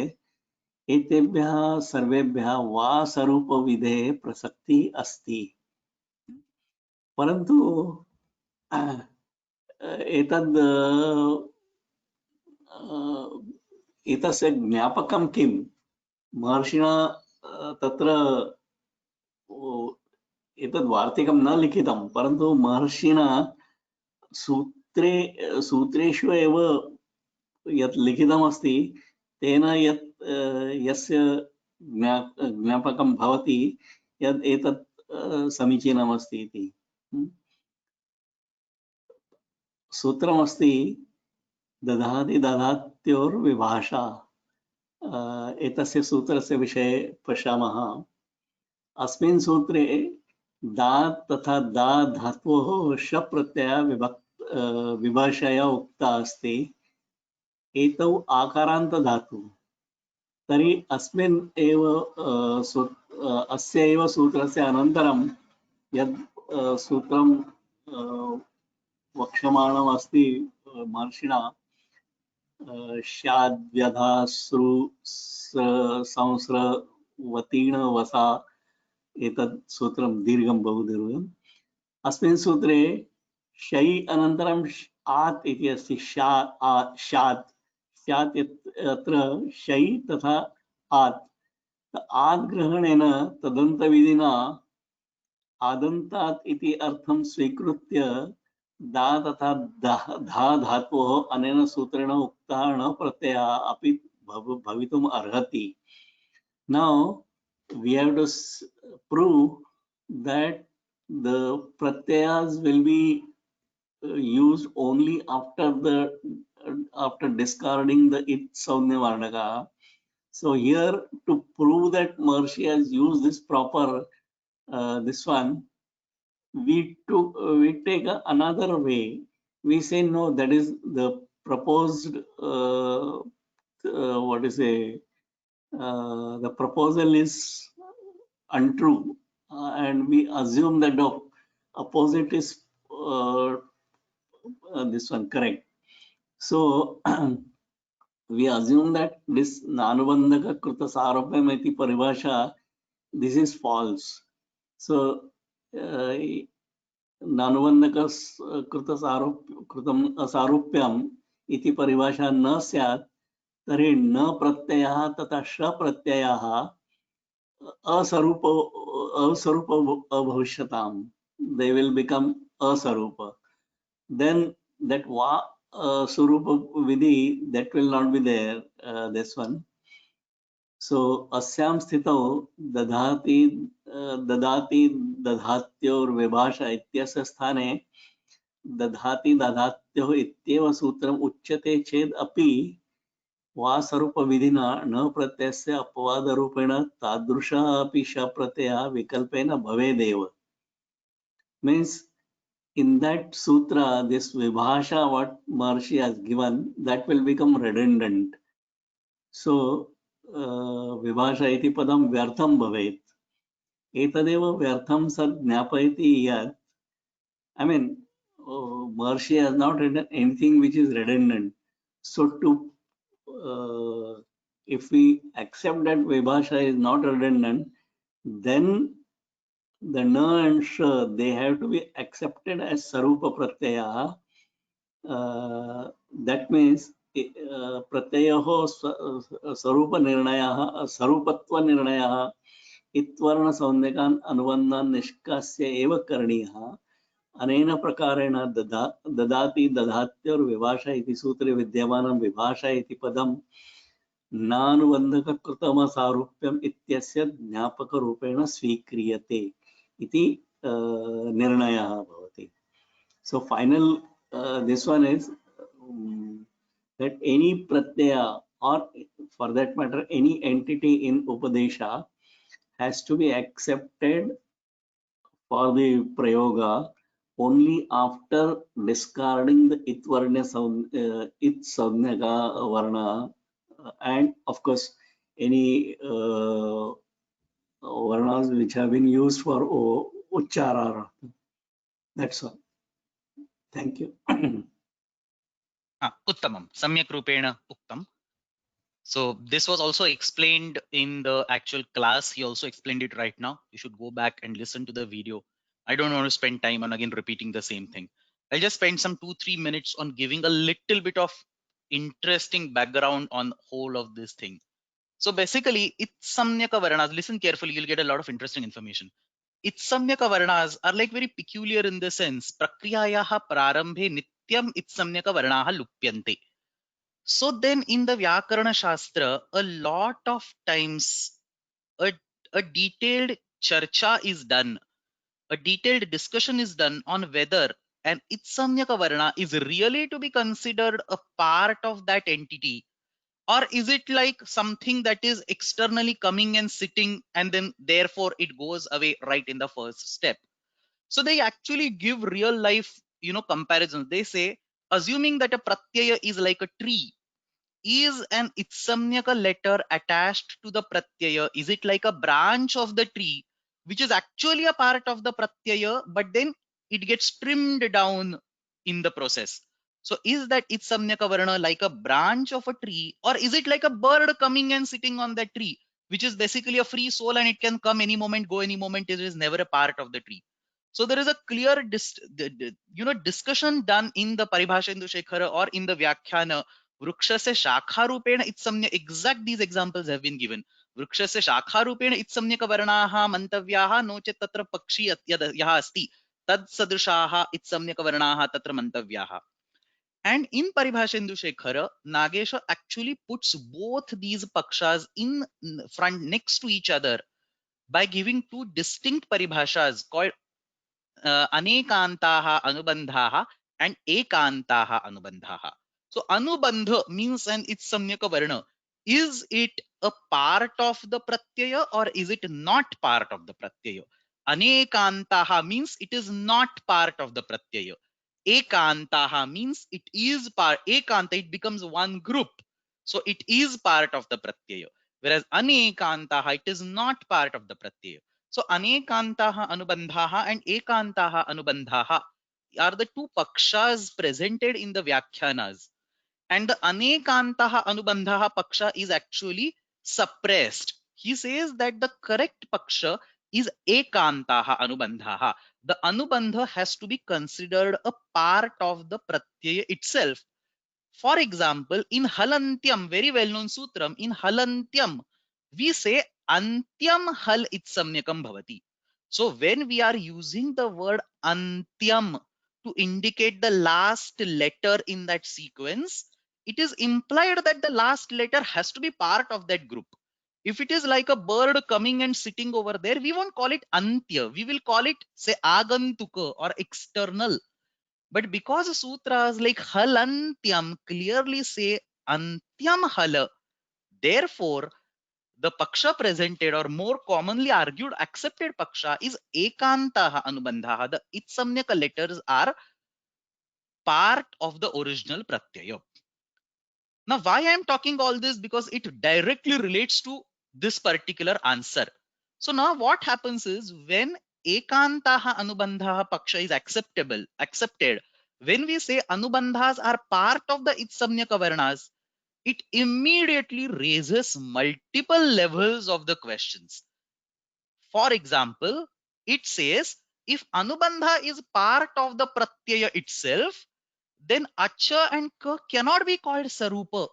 एतेभ्यः सर्वेभ्यः वा स्वरूपविधेः प्रसक्तिः अस्ति, परन्तु एतस्य ज्ञापकं किं? महर्षिणा तत्र एतद् वार्तिकं न लिखितं, परन्तु महर्षिणा सूत्रेषु एव यत् लिखितमस्ति तेन यस्य ज्ञापकं भवति यत् एतत् समीचीनमस्ति इति। सूत्रमस्ति दधाति दधात्योर्विभाषा। एतस्य सूत्रस्य विषये पश्यामः। अस्मिन् सूत्रे दा तथा दा धातोः शप् प्रत्ययः विभाषया उक्ता अस्ति। एतौ आकारान्त धातु। तर्हि अस्मिन् एव अस्य एव सूत्रस्य अनन्तरं यद् सूत्रं वक्ष्यमाणमस्ति महर्षिणा स्याद्व्यधासृ संस्रवतीर्ण वसा, एतत् सूत्रं दीर्घं बहु दीर्घम्। अस्मिन् सूत्रे शै अनन्तरं आत् इति अस्ति। स्यात् अत्र शै तथा आत्। आत् ग्रहणेन तदन्तविधिना आदन्तात् इति अर्थं स्वीकृत्य दा तथा धा धातोः अनेन सूत्रेण उक्तः ण प्रत्ययः अपि भवितुम् अर्हति। Now we have to prove that the pratyayas will be used only after discarding the it saunya varnaka. So here, to prove that Maharishi has used this proper this one, we take another way. We say no, that is the proposed the proposal is untrue, and we assume that the opposite is this one correct. So we assume that this nanubandhaka kruta sarupam iti paribhasha, this is false. So nanubandhaka कृतं सारूप्यम इति परिभाषा न स्यात् तर्हि न प्रत्ययः तथा श प्रत्ययः असरूप अभविष्यताम्. They will become asarupa. Then that surupa vidhi, that will not be there, this one. So asyam sthitau dadhati dadhatyor vibhasha ityasya sthane दधाति दधात्योः इत्येव सूत्रम् उच्यते चेद अपि वा स्वरूप विधिना न प्रत्ययस्य अपवादरूपेण तादृशः अपि श प्रत्ययः विकल्पेन भवेदेव. Means in that sutra, this vibhasha what Maharishi has given, that will become redundant. So विभाषा इति पदं व्यर्थं भवेत्. एतदेव व्यर्थं सत् ज्ञापयति यत्, I mean, Maharishi has not written anything which is redundant. So if we accept that Vibhasha is not redundant, then the na and sh, they have to be accepted as Sarupa Pratyaya. That means Pratyayaho Sarupa Nirnayah, Sarupatva Nirnayah, Itvarna Saundekan Anubandan Nishkasya Eva Karniyah. अनेन प्रकारेण ददाति दधात्योर्विभाषा इति सूत्रे विद्यमानं विभाषा इति पदं नानुबन्धककृतमसारूप्यम् इत्यस्य ज्ञापकरूपेण स्वीक्रियते इति निर्णयः भवति. So final this one is that any pratyaya or for that matter any entity in Upadesha has to be accepted for the prayoga only after discarding the it saudnyaga varna and of course any varnas which have been used for uchchara. That's all. Thank you. Uttamam, samyak rupena uktam. So this was also explained in the actual class. He also explained it right now. You should go back and listen to the video. I don't want to spend time on again repeating the same thing. I'll just spend some 2-3 minutes on giving a little bit of interesting background on whole of this thing. So basically, Itsamnyaka Varnas, listen carefully, you'll get a lot of interesting information. Itsamnyaka Varnas are like very peculiar in the sense, Prakriyayaha Prarambhe Nityam Itsamnyaka Varnaha Lupyante. So then in the Vyakarana Shastra, a lot of times a detailed charcha is done, a detailed discussion is done on whether an Itsamnyaka Varna is really to be considered a part of that entity, or is it like something that is externally coming and sitting and then therefore it goes away right in the first step. So they actually give real life, comparisons. They say, assuming that a pratyaya is like a tree, is an itsamnyaka letter attached to the pratyaya? Is it like a branch of the tree, which is actually a part of the pratyaya, but then it gets trimmed down in the process? So is that itsamnyaka varna like a branch of a tree, or is it like a bird coming and sitting on that tree, which is basically a free soul and it can come any moment, go any moment, it is never a part of the tree? So there is a clear discussion done in the Paribhashendu Shekhara or in the Vyakhyana. Vrukshasya shakha rupena itsamnya, exact these examples have been given. Vrukshasya shakha rupena itsamnyaka varnaha mantavyaha nochet tatra pakshi yaha asti tad sadrishaha itsamnyaka varnaha tatra mantavyaha. And in Paribhashendu Shekhara, Nagesha actually puts both these pakshas in front next to each other by giving two distinct paribhashas called anekantaha anubandhaha and ekantaha anubandhaha. So anubandha means an itsamnyaka varna. Is it a part of the pratyaya or is it not part of the pratyaya? Anekantaha means it is not part of the pratyaya. Ekantaha means it is part. Ekanta, it becomes one group. So it is part of the pratyaya. Whereas anekantaha, it is not part of the pratyaya. So anekantaha anubandhaha and ekantaha anubandhaha are the two pakshas presented in the Vyakhyanas. And the anekantaha anubandhaha paksha is actually suppressed. He says that the correct paksha is ekantaha anubandhaha. The anubandha has to be considered a part of the pratyaya itself. For example, in halantyam, very well-known sutram, in halantyam, we say antyam hal itsamnyakam bhavati. So when we are using the word antyam to indicate the last letter in that sequence, it is implied that the last letter has to be part of that group. If it is like a bird coming and sitting over there, we won't call it antya. We will call it, say, agantuka or external. But because sutras like halantyam clearly say antyam hala, therefore the paksha presented or more commonly argued accepted paksha is ekantaha anubandhaha. The itsamnyaka letters are part of the original pratyaya. Now, why I am talking all this? Because it directly relates to this particular answer. So now what happens is when ekantaha anubandhaha paksha is accepted, when we say anubandhas are part of the itsamnyaka varnas, it immediately raises multiple levels of the questions. For example, it says if anubandha is part of the pratyaya itself, then acha and ka cannot be called sarupa,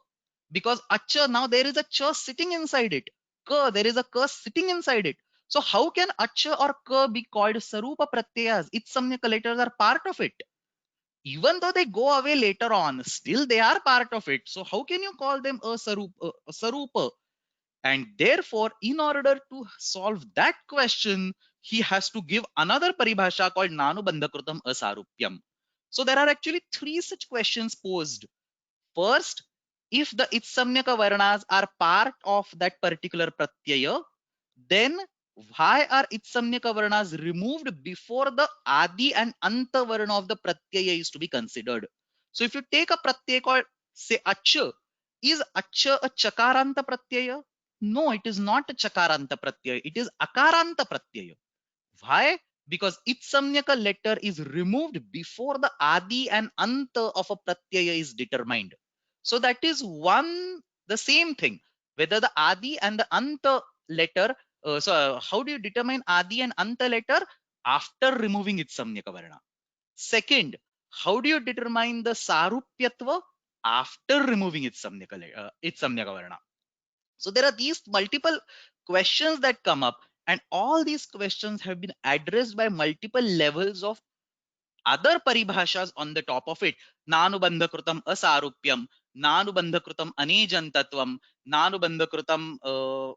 because acha, now there is a cha sitting inside it, ka, there is a ka sitting inside it. So how can acha or ka be called sarupa pratyayas? Its samnyaka letters are part of it. Even though they go away later on, still they are part of it. So how can you call them a sarupa? And therefore, in order to solve that question, he has to give another paribhasha called nanubandhakrutam asarupyam. So there are actually three such questions posed. First, if the itsamnyaka varnas are part of that particular pratyaya, then why are itsamnyaka varnas removed before the adi and anta varna of the pratyaya is to be considered? So if you take a pratyaya called, say, acha, is acha a chakaranta pratyaya? No, it is not a chakaranta pratyaya. It is akaranta pratyaya. Why? Because itsamnyaka letter is removed before the adi and anta of a pratyaya is determined. So that is the same thing. Whether the adi and the anta letter, how do you determine adi and anta letter? After removing itsamnyaka varna. Second, how do you determine the sarupyatva? After removing itsamnyaka varna. So there are these multiple questions that come up, and all these questions have been addressed by multiple levels of other paribhashas on the top of it. Nanubandhakrutam asarupyam, nanubandhakrutam anejantatvam, nanubandhakrutam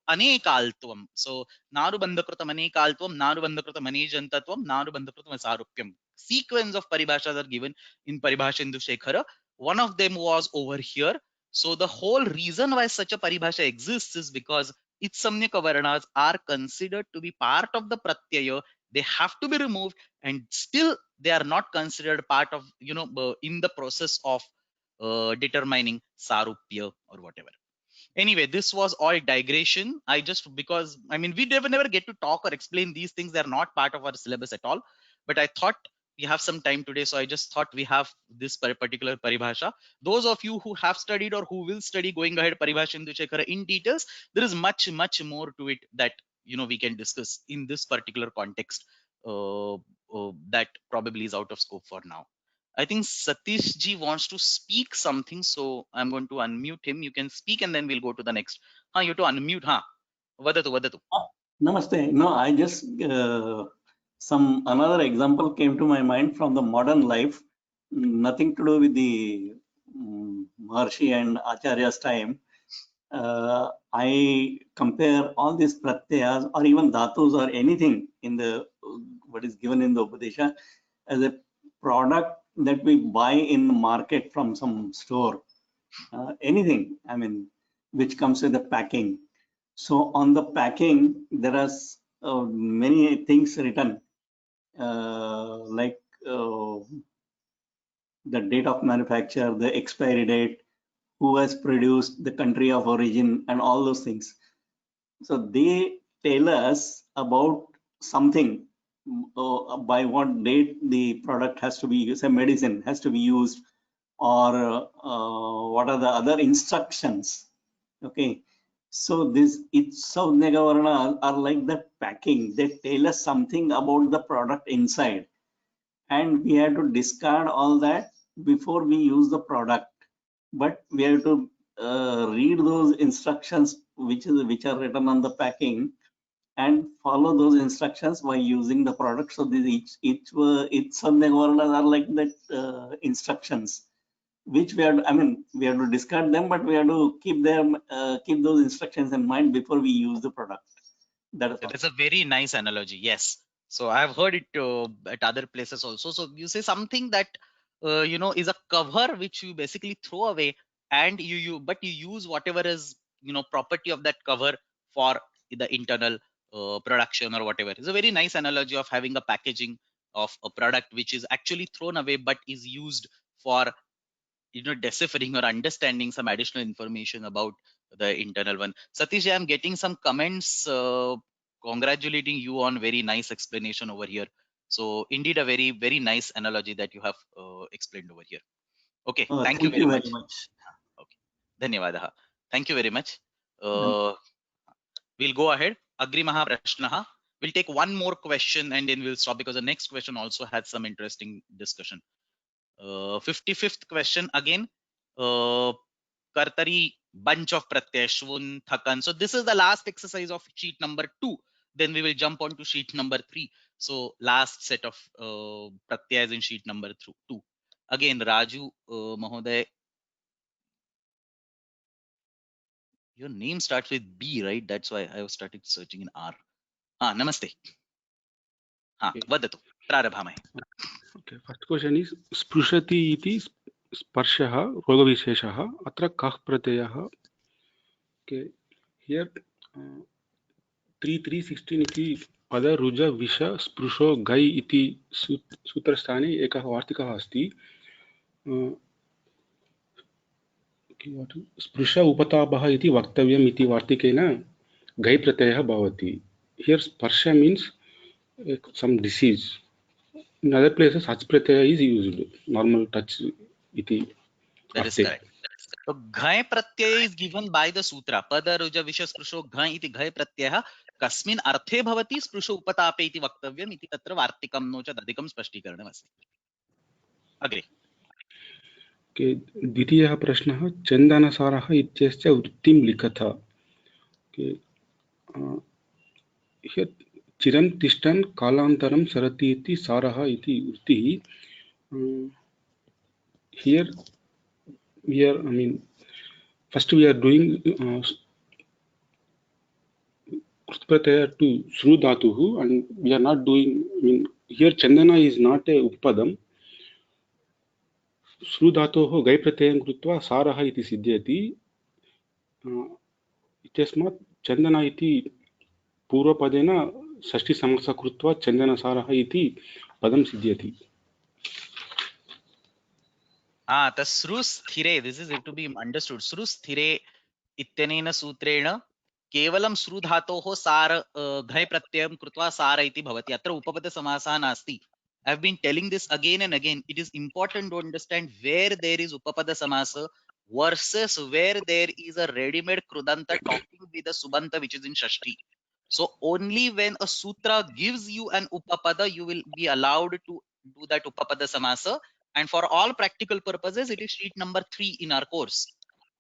anekaltvam. So nanubandhakrutam anekaltvam, nanubandhakrutam anejantatvam, nanubandhakrutam asarupyam. Sequence of paribhashas are given in Paribhashendu Shekhara. One of them was over here. So the whole reason why such a paribhasha exists is because itsamnyaka varnas are considered to be part of the pratyaya. They have to be removed, and still they are not considered part of, in the process of determining sarupya or whatever. Anyway, this was all digression. Because we never get to talk or explain these things. They're not part of our syllabus at all, but I thought we have some time today, so I just thought we have this particular paribhasha. Those of you who have studied or who will study going ahead Paribhashendu Shekhara in details, there is much more to it that we can discuss in this particular context, that probably is out of scope for now. I think Satish ji wants to speak something, so I'm going to unmute him. You can speak, and then we'll go to the next. You have to unmute. Vadatu. Namaste. No, I just another example came to my mind from the modern life. Nothing to do with the Maharshi and Acharya's time. I compare all these pratyayas or even dhatus or anything in the what is given in the Upadesha as a product that we buy in the market from some store. Anything, which comes with the packing. So on the packing, there are many things written, like the date of manufacture, the expiry date, who has produced, the country of origin, and all those things. So they tell us about something, by what date the product has to be used, a medicine has to be used, or what are the other instructions. Okay, so Itsamnyaka varna are like the packing. They tell us something about the product inside, and we have to discard all that before we use the product. But we have to read those instructions which are written on the packing and follow those instructions by using the product. So these Itsamnyaka varnas are like that instructions, which we have to discard them, but we have to keep those instructions in mind before we use the product. That's a very nice analogy. Yes. So I've heard it at other places also. So you say something that is a cover which you basically throw away, and but you use whatever is property of that cover for the internal production or whatever. It's a very nice analogy of having a packaging of a product which is actually thrown away but is used for deciphering or understanding some additional information about the internal one. Satish, I'm getting some comments congratulating you on very nice explanation over here. So indeed a very, very nice analogy that you have explained over here. Okay, thank you Thank very you much. very much. Okay, Dhanyavadaha. Thank you very much. We'll go ahead. Agrimaha prashnaha. We'll take one more question and then we'll stop because the next question also had some interesting discussion. 55th question again. Kartari bunch of pratyay shvun thakan. So this is the last exercise of sheet number 2. Then we will jump on to sheet number 3. So last set of pratyas in sheet number 2. Again, Raju Mahoday, your name starts with B, right? That's why I was started searching in R. Namaste. Vadatu. Prarabhamahe. Okay, first question is sprushati iti sparshah rogavisheshah atra kah pratyayah. Okay, here 3.3.16 iti pada ruja visha sprusho gai iti sutrasthane ekah vartikah asti. स्पृश उपतापः इति वक्तव्यम् इति वार्तिकेन गै प्रत्ययः भवति. Here sparsha means some disease. In other places such pratyaya is used. Normal touch iti. That is correct. So ghai pratyaya is given by the sutra. Pada ruja visha sprusho ghai iti ghai pratyayah kasmin arthe bhavati sprusho upatape iti vaktavyam iti tatra vartikam no cha dadikam spashtikaranam asti. Agre. Okay, द्वितीयः प्रश्नः चन्दनसारः इत्यस्य वृत्तिं लिखत. Okay, here चिरं तिष्ठन् कालान्तरं सरति इति सारः इति वृत्तिः. Here we are, first we are doing Pratyaya to Sru Dhatuhu and we are not doing, here Chandana is not a Upadam. Sru Dhatoho Gai Pratyayam Krutva Saraha iti siddhyati. Ityasmat Chandana iti Purvapadena Sashti Samasa Krutva Chandana Saraha iti Padam siddhyati. The Sru Sthire, this is to be understood. Sru Sthire इत्यनेन सूत्रेण केवलं श्रु धातोः सार घय प्रत्ययं कृत्वा सार इति भवति. अत्र उपपद समासः नास्ति. I have been telling this again and again. It is important to understand where there is upapada samasa versus where there is a ready-made krudanta talking with a subanta which is in shashti. So only when a sutra gives you an upapada you will be allowed to do that upapada samasa, and for all practical purposes it is sheet number 3 in our course.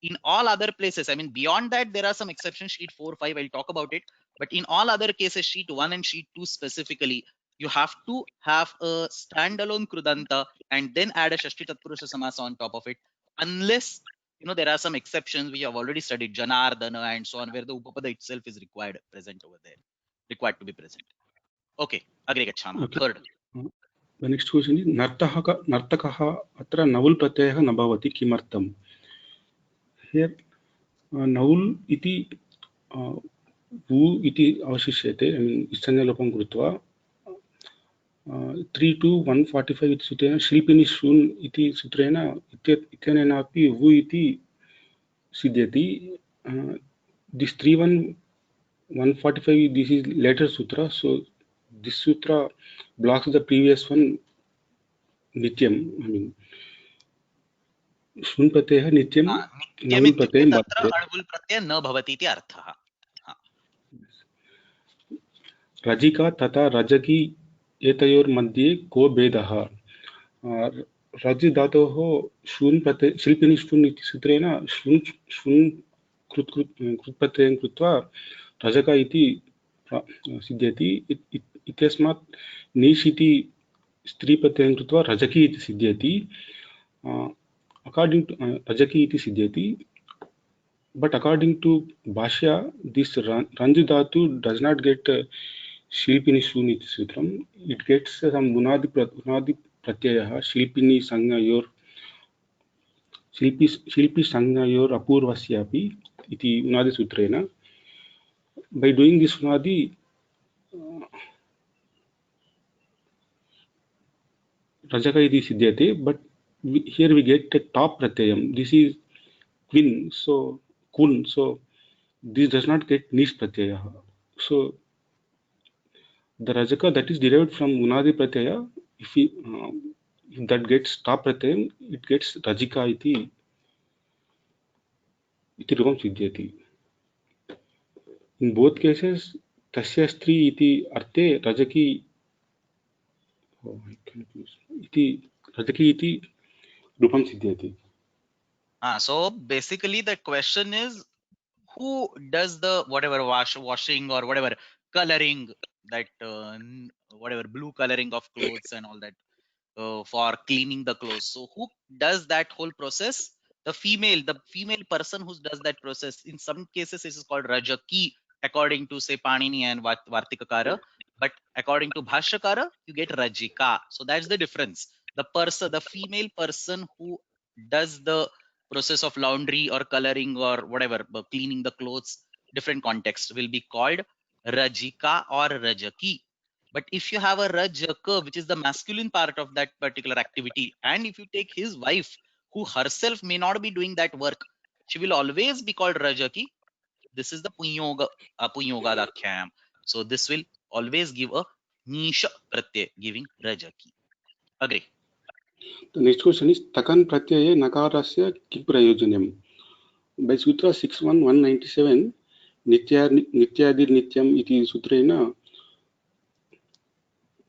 In all other places, beyond that there are some exceptions, sheet 4, 5, I'll talk about it, but in all other cases, sheet 1 and sheet 2 specifically, you have to have a standalone krudanta and then add a shashti tatpurusha samasa on top of it, unless there are some exceptions we have already studied, janardana and so on, where the upapada itself is required present over there, required to be present. Okay, agre gachhama. Third. The next question is nartakaha atra navul pratyayah na bhavati kimartam. Here navul iti vu iti avashishyate, istanyalopam krutva 3 to 145 iti sutrena shilpini shun iti sutrena ityanena api vu iti siddhyati. This 145 this is later sutra, so this sutra blocks the previous one nityam. Shun pratyayah nityam navul pratyayam bhavati. अणुवुल् प्रत्यय न भवति इति अर्थः. रजिका तथा रजकी एतयोर्मध्ये को भेदः. रजि धातोः शून् प्रत्यय शिल्पिनि शून् इति सूत्रेण शून् कृत्प्रत्ययं कृत्वा रजक इति सिद्ध्यति. इत्यस्मात् नीश् इति स्त्रीप्रत्ययं कृत्वा रजकी इति सिद्ध्यति. According to rajaki iti siddhyati, but according to Bhashya, this Ranju Dhatu does not get Shilpini Shun iti sutram. It gets some Unadi Pratyaya, Shilpini Sangayor, Shilpi Sangayor Apurvasyapi iti Unadi Sutrena. By doing this Unadi, Rajaka iti siddhyate, but here we get a top pratyayam. This is Quin, so kun, so this does not get nish pratyaya. So the rajaka that is derived from unadi pratyaya, if that gets top pratyayam, it gets rajika iti rupam siddhyati. In both cases, tasya stri iti arte rajaki iti rajaki iti rupam siddhyati. So basically the question is, who does the whatever washing or whatever coloring, that whatever blue coloring of clothes and all that, for cleaning the clothes? So who does that whole process? The female person who does that process. In some cases, it is called rajaki, according to say Panini and Vartikakara. But according to Bhashyakara, you get rajika. So that's the difference. The female person who does the process of laundry or coloring or whatever, cleaning the clothes, different context, will be called rajika or rajaki. But if you have a rajaka, which is the masculine part of that particular activity, and if you take his wife, who herself may not be doing that work, she will always be called rajaki. This is the punyoga dakhyam. So this will always give a nisha pratyay, giving rajaki. Agree. The next question is takan pratyaye nakarasya kim prayojanyam. By Sutra 61197, nityadir nityam iti sutrena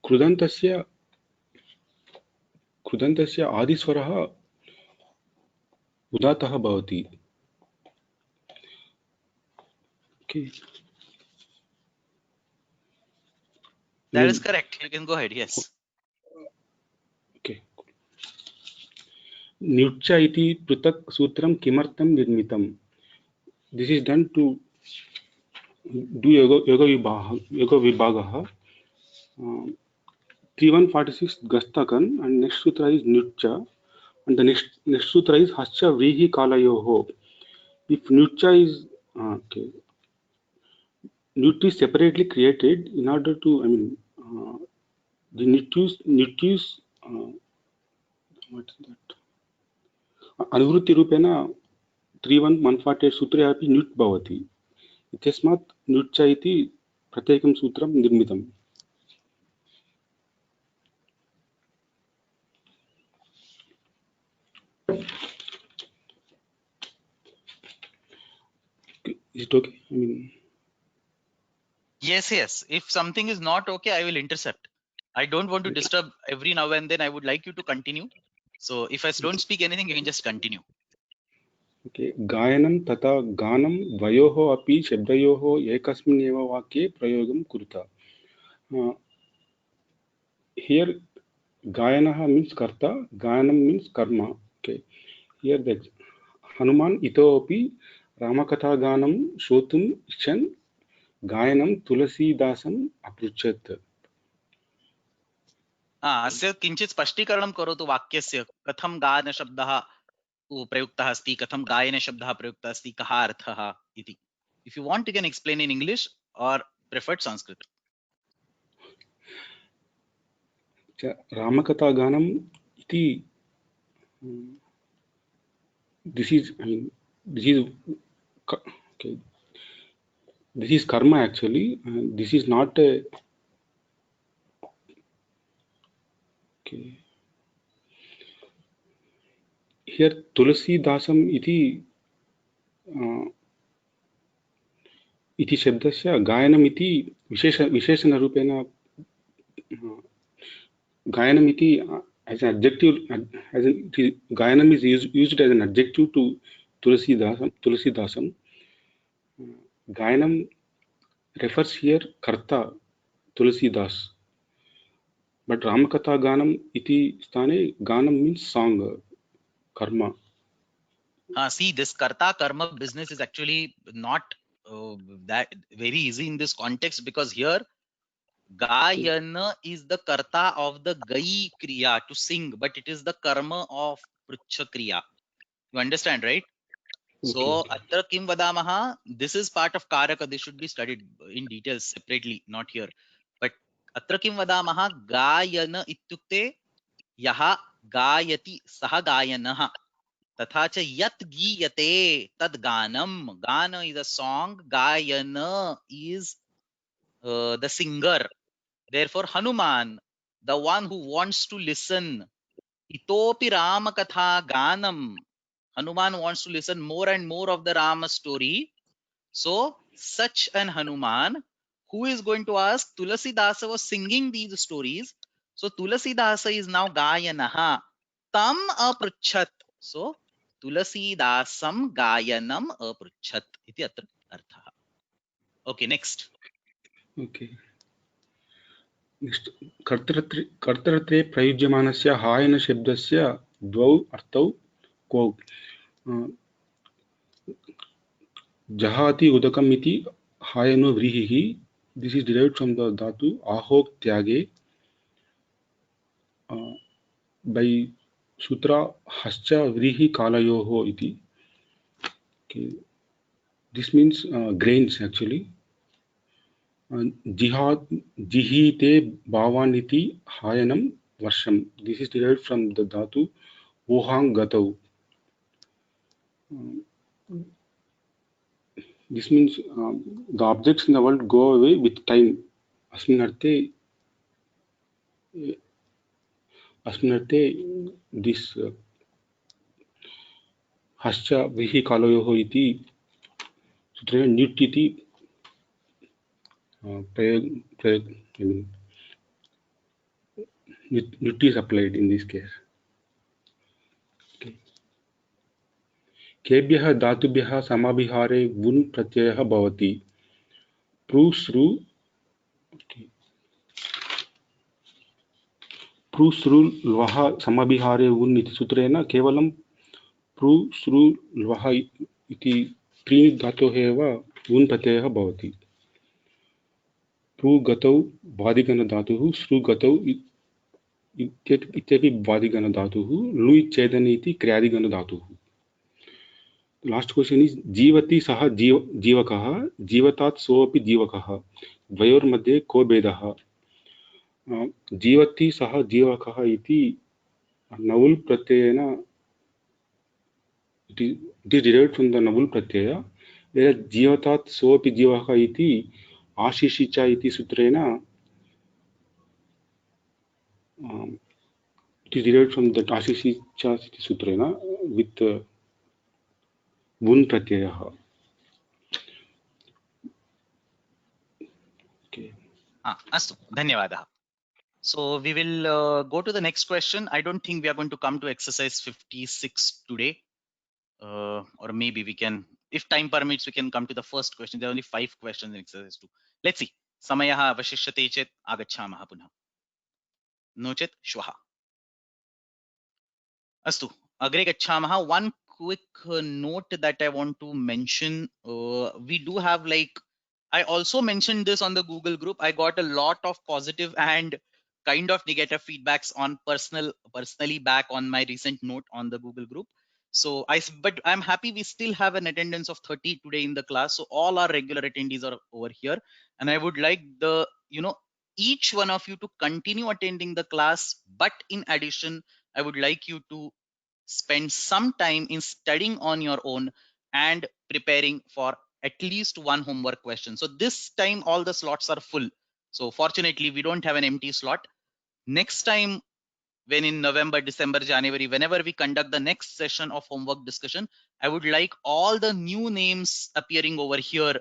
कृदन्तस्य आदिस्वरः उदात्तः भवति. Okay. That is correct. You can go ahead. Yes. Okay. Nyucha iti prutak sutram kimartam nirmitam. This is done to do yoga vibhagah. 3146 Gastakan, and next sutra is Nyucha, and the next sutra is Hascha Vrihi Kalayoho. If Nyucha is okay, Nyut is separately created in order to, the Nyutus what is that? Anuvrutti Rupena 3118 सूत्रे अपि न्युट् भवति. इत्यस्मात् न्युच्च इति प्रत्येकं सूत्रं निर्मितम्. Is it okay? Yes. If something is not okay, I will intercept. I don't want to disturb every now and then. I would like you to continue. So if I don't speak anything, you can just continue. Okay. गायनं तथा गानं द्वयोः अपि शब्दयोः एकस्मिन्नेव वाक्ये प्रयोगं कुरुत. Here गायनः means कर्ता, गायनं means karma. Okay. Here the Hanuman itoopi रामकथागानं श्रोतुम् इच्छन् गायनं तुलसीदासम् अपृच्छत्. अस्य किञ्चित् स्पष्टीकरणं करोतु वाक्यस्य. कथं गानशब्दः प्रयुक्तः अस्ति, कथं गायनशब्दः प्रयुक्तः अस्ति, कः अर्थः इति. If you want, you can explain in English or preferred Sanskrit. रामकथागानम् इति this is okay. This is karma actually. This is not a okay. Here Tulasi Dasam iti shabdasya gayanam iti visheshana rupena gayanam iti as an adjective, gayanam is used as an adjective to Tulasi Dasam. Gayanam refers here karta Tulasi Das. But Ramakatha Ganam iti sthane, Ganam means song, karma. See, this karta karma business is actually not that very easy in this context, because here Gayana is the karta of the gai kriya, to sing, but it is the karma of prucha kriya. You understand, right? So atra kim vadamaha, this is part of karaka. This should be studied in details separately, not here. But atra kim vadamaha gayana ityukte yaha गायति सः गायनः तथा च यत् गीयते तद् गानम. Gana is a song, gayana is the singer. Therefore Hanuman, the one who wants to listen, itopi Rama katha ganam, Hanuman wants to listen more and more of the Rama story. So such an Hanuman who is going to ask, Tulasidasa was singing these stories. So Tulasidasa is now Gayanaha. Tam apruchat. So Tulasidasam Gayanam apruchat. Iti atra artha. Okay, next. Okay. Next, कर्तृत्वे प्रयुज्यमानस्य हायनशब्दस्य द्वौ अर्थौ कौ? जहाति उदकम् इति हायनो व्रीहिः. This is derived from the dhatu ahok tyage by sutra hascha vrihi kalayoho iti. Okay. This means grains actually. Jihite bhavaniti hayanam varsham. This is derived from the dhatu ohang gatau. This means the objects in the world go away with time. Asminarte, this hascha vihi kalayoho iti sutra nititi nit is applied in this case. Okay. केभ्यः धातुभ्यः समाभिहारे वुन् प्रत्ययः भवति. प्रूस्रु लवः समाभिहारे वुन् इति सूत्रेण केवलं प्रूस्रु लवः इति त्रीणि धातोः एव वुन् प्रत्ययः भवति. प्रूगतौ वादिगणधातुः, श्रुगतौ इत्यपि वादिगणधातुः, लुय् छेदने इति क्रियादिगणधातुः. Last question is जीवति सः जीवकः, जीवतात् सोऽपि जीवकः, द्वयोर् मध्ये को भेदः? जीवति सः जीवकः इति नवुल् प्रत्ययेन it is derived from the नवुल् Pratyaya. whereas जीवतात् सोऽपि जीवकः इति आशिषि च इति सूत्रेण it is derived from the आशिषि च इति सूत्रेण with वुन् प्रत्ययः. Okay. Astu, dhanyavadah. So we will go to the next question. I don't think we are going to come to exercise 56 today. Or maybe we can, if time permits, we can come to the first question. There are only 5 questions in exercise 2. Let's see. Samayah avashishyate chet agachamah punah. No chet shwaha. Astu. Agre gachamah. One quick note that I want to mention. We do have, like, I also mentioned this on the Google group. I got a lot of positive and kind of negative feedbacks on personally back on my recent note on the Google group. So but I'm happy we still have an attendance of 30 today in the class. So all our regular attendees are over here, and I would like each one of you to continue attending the class. But in addition, I would like you to spend some time in studying on your own and preparing for at least one homework question. So this time all the slots are full. So fortunately we don't have an empty slot. Next time, when in November, December, January, whenever we conduct the next session of homework discussion, I would like all the new names appearing over here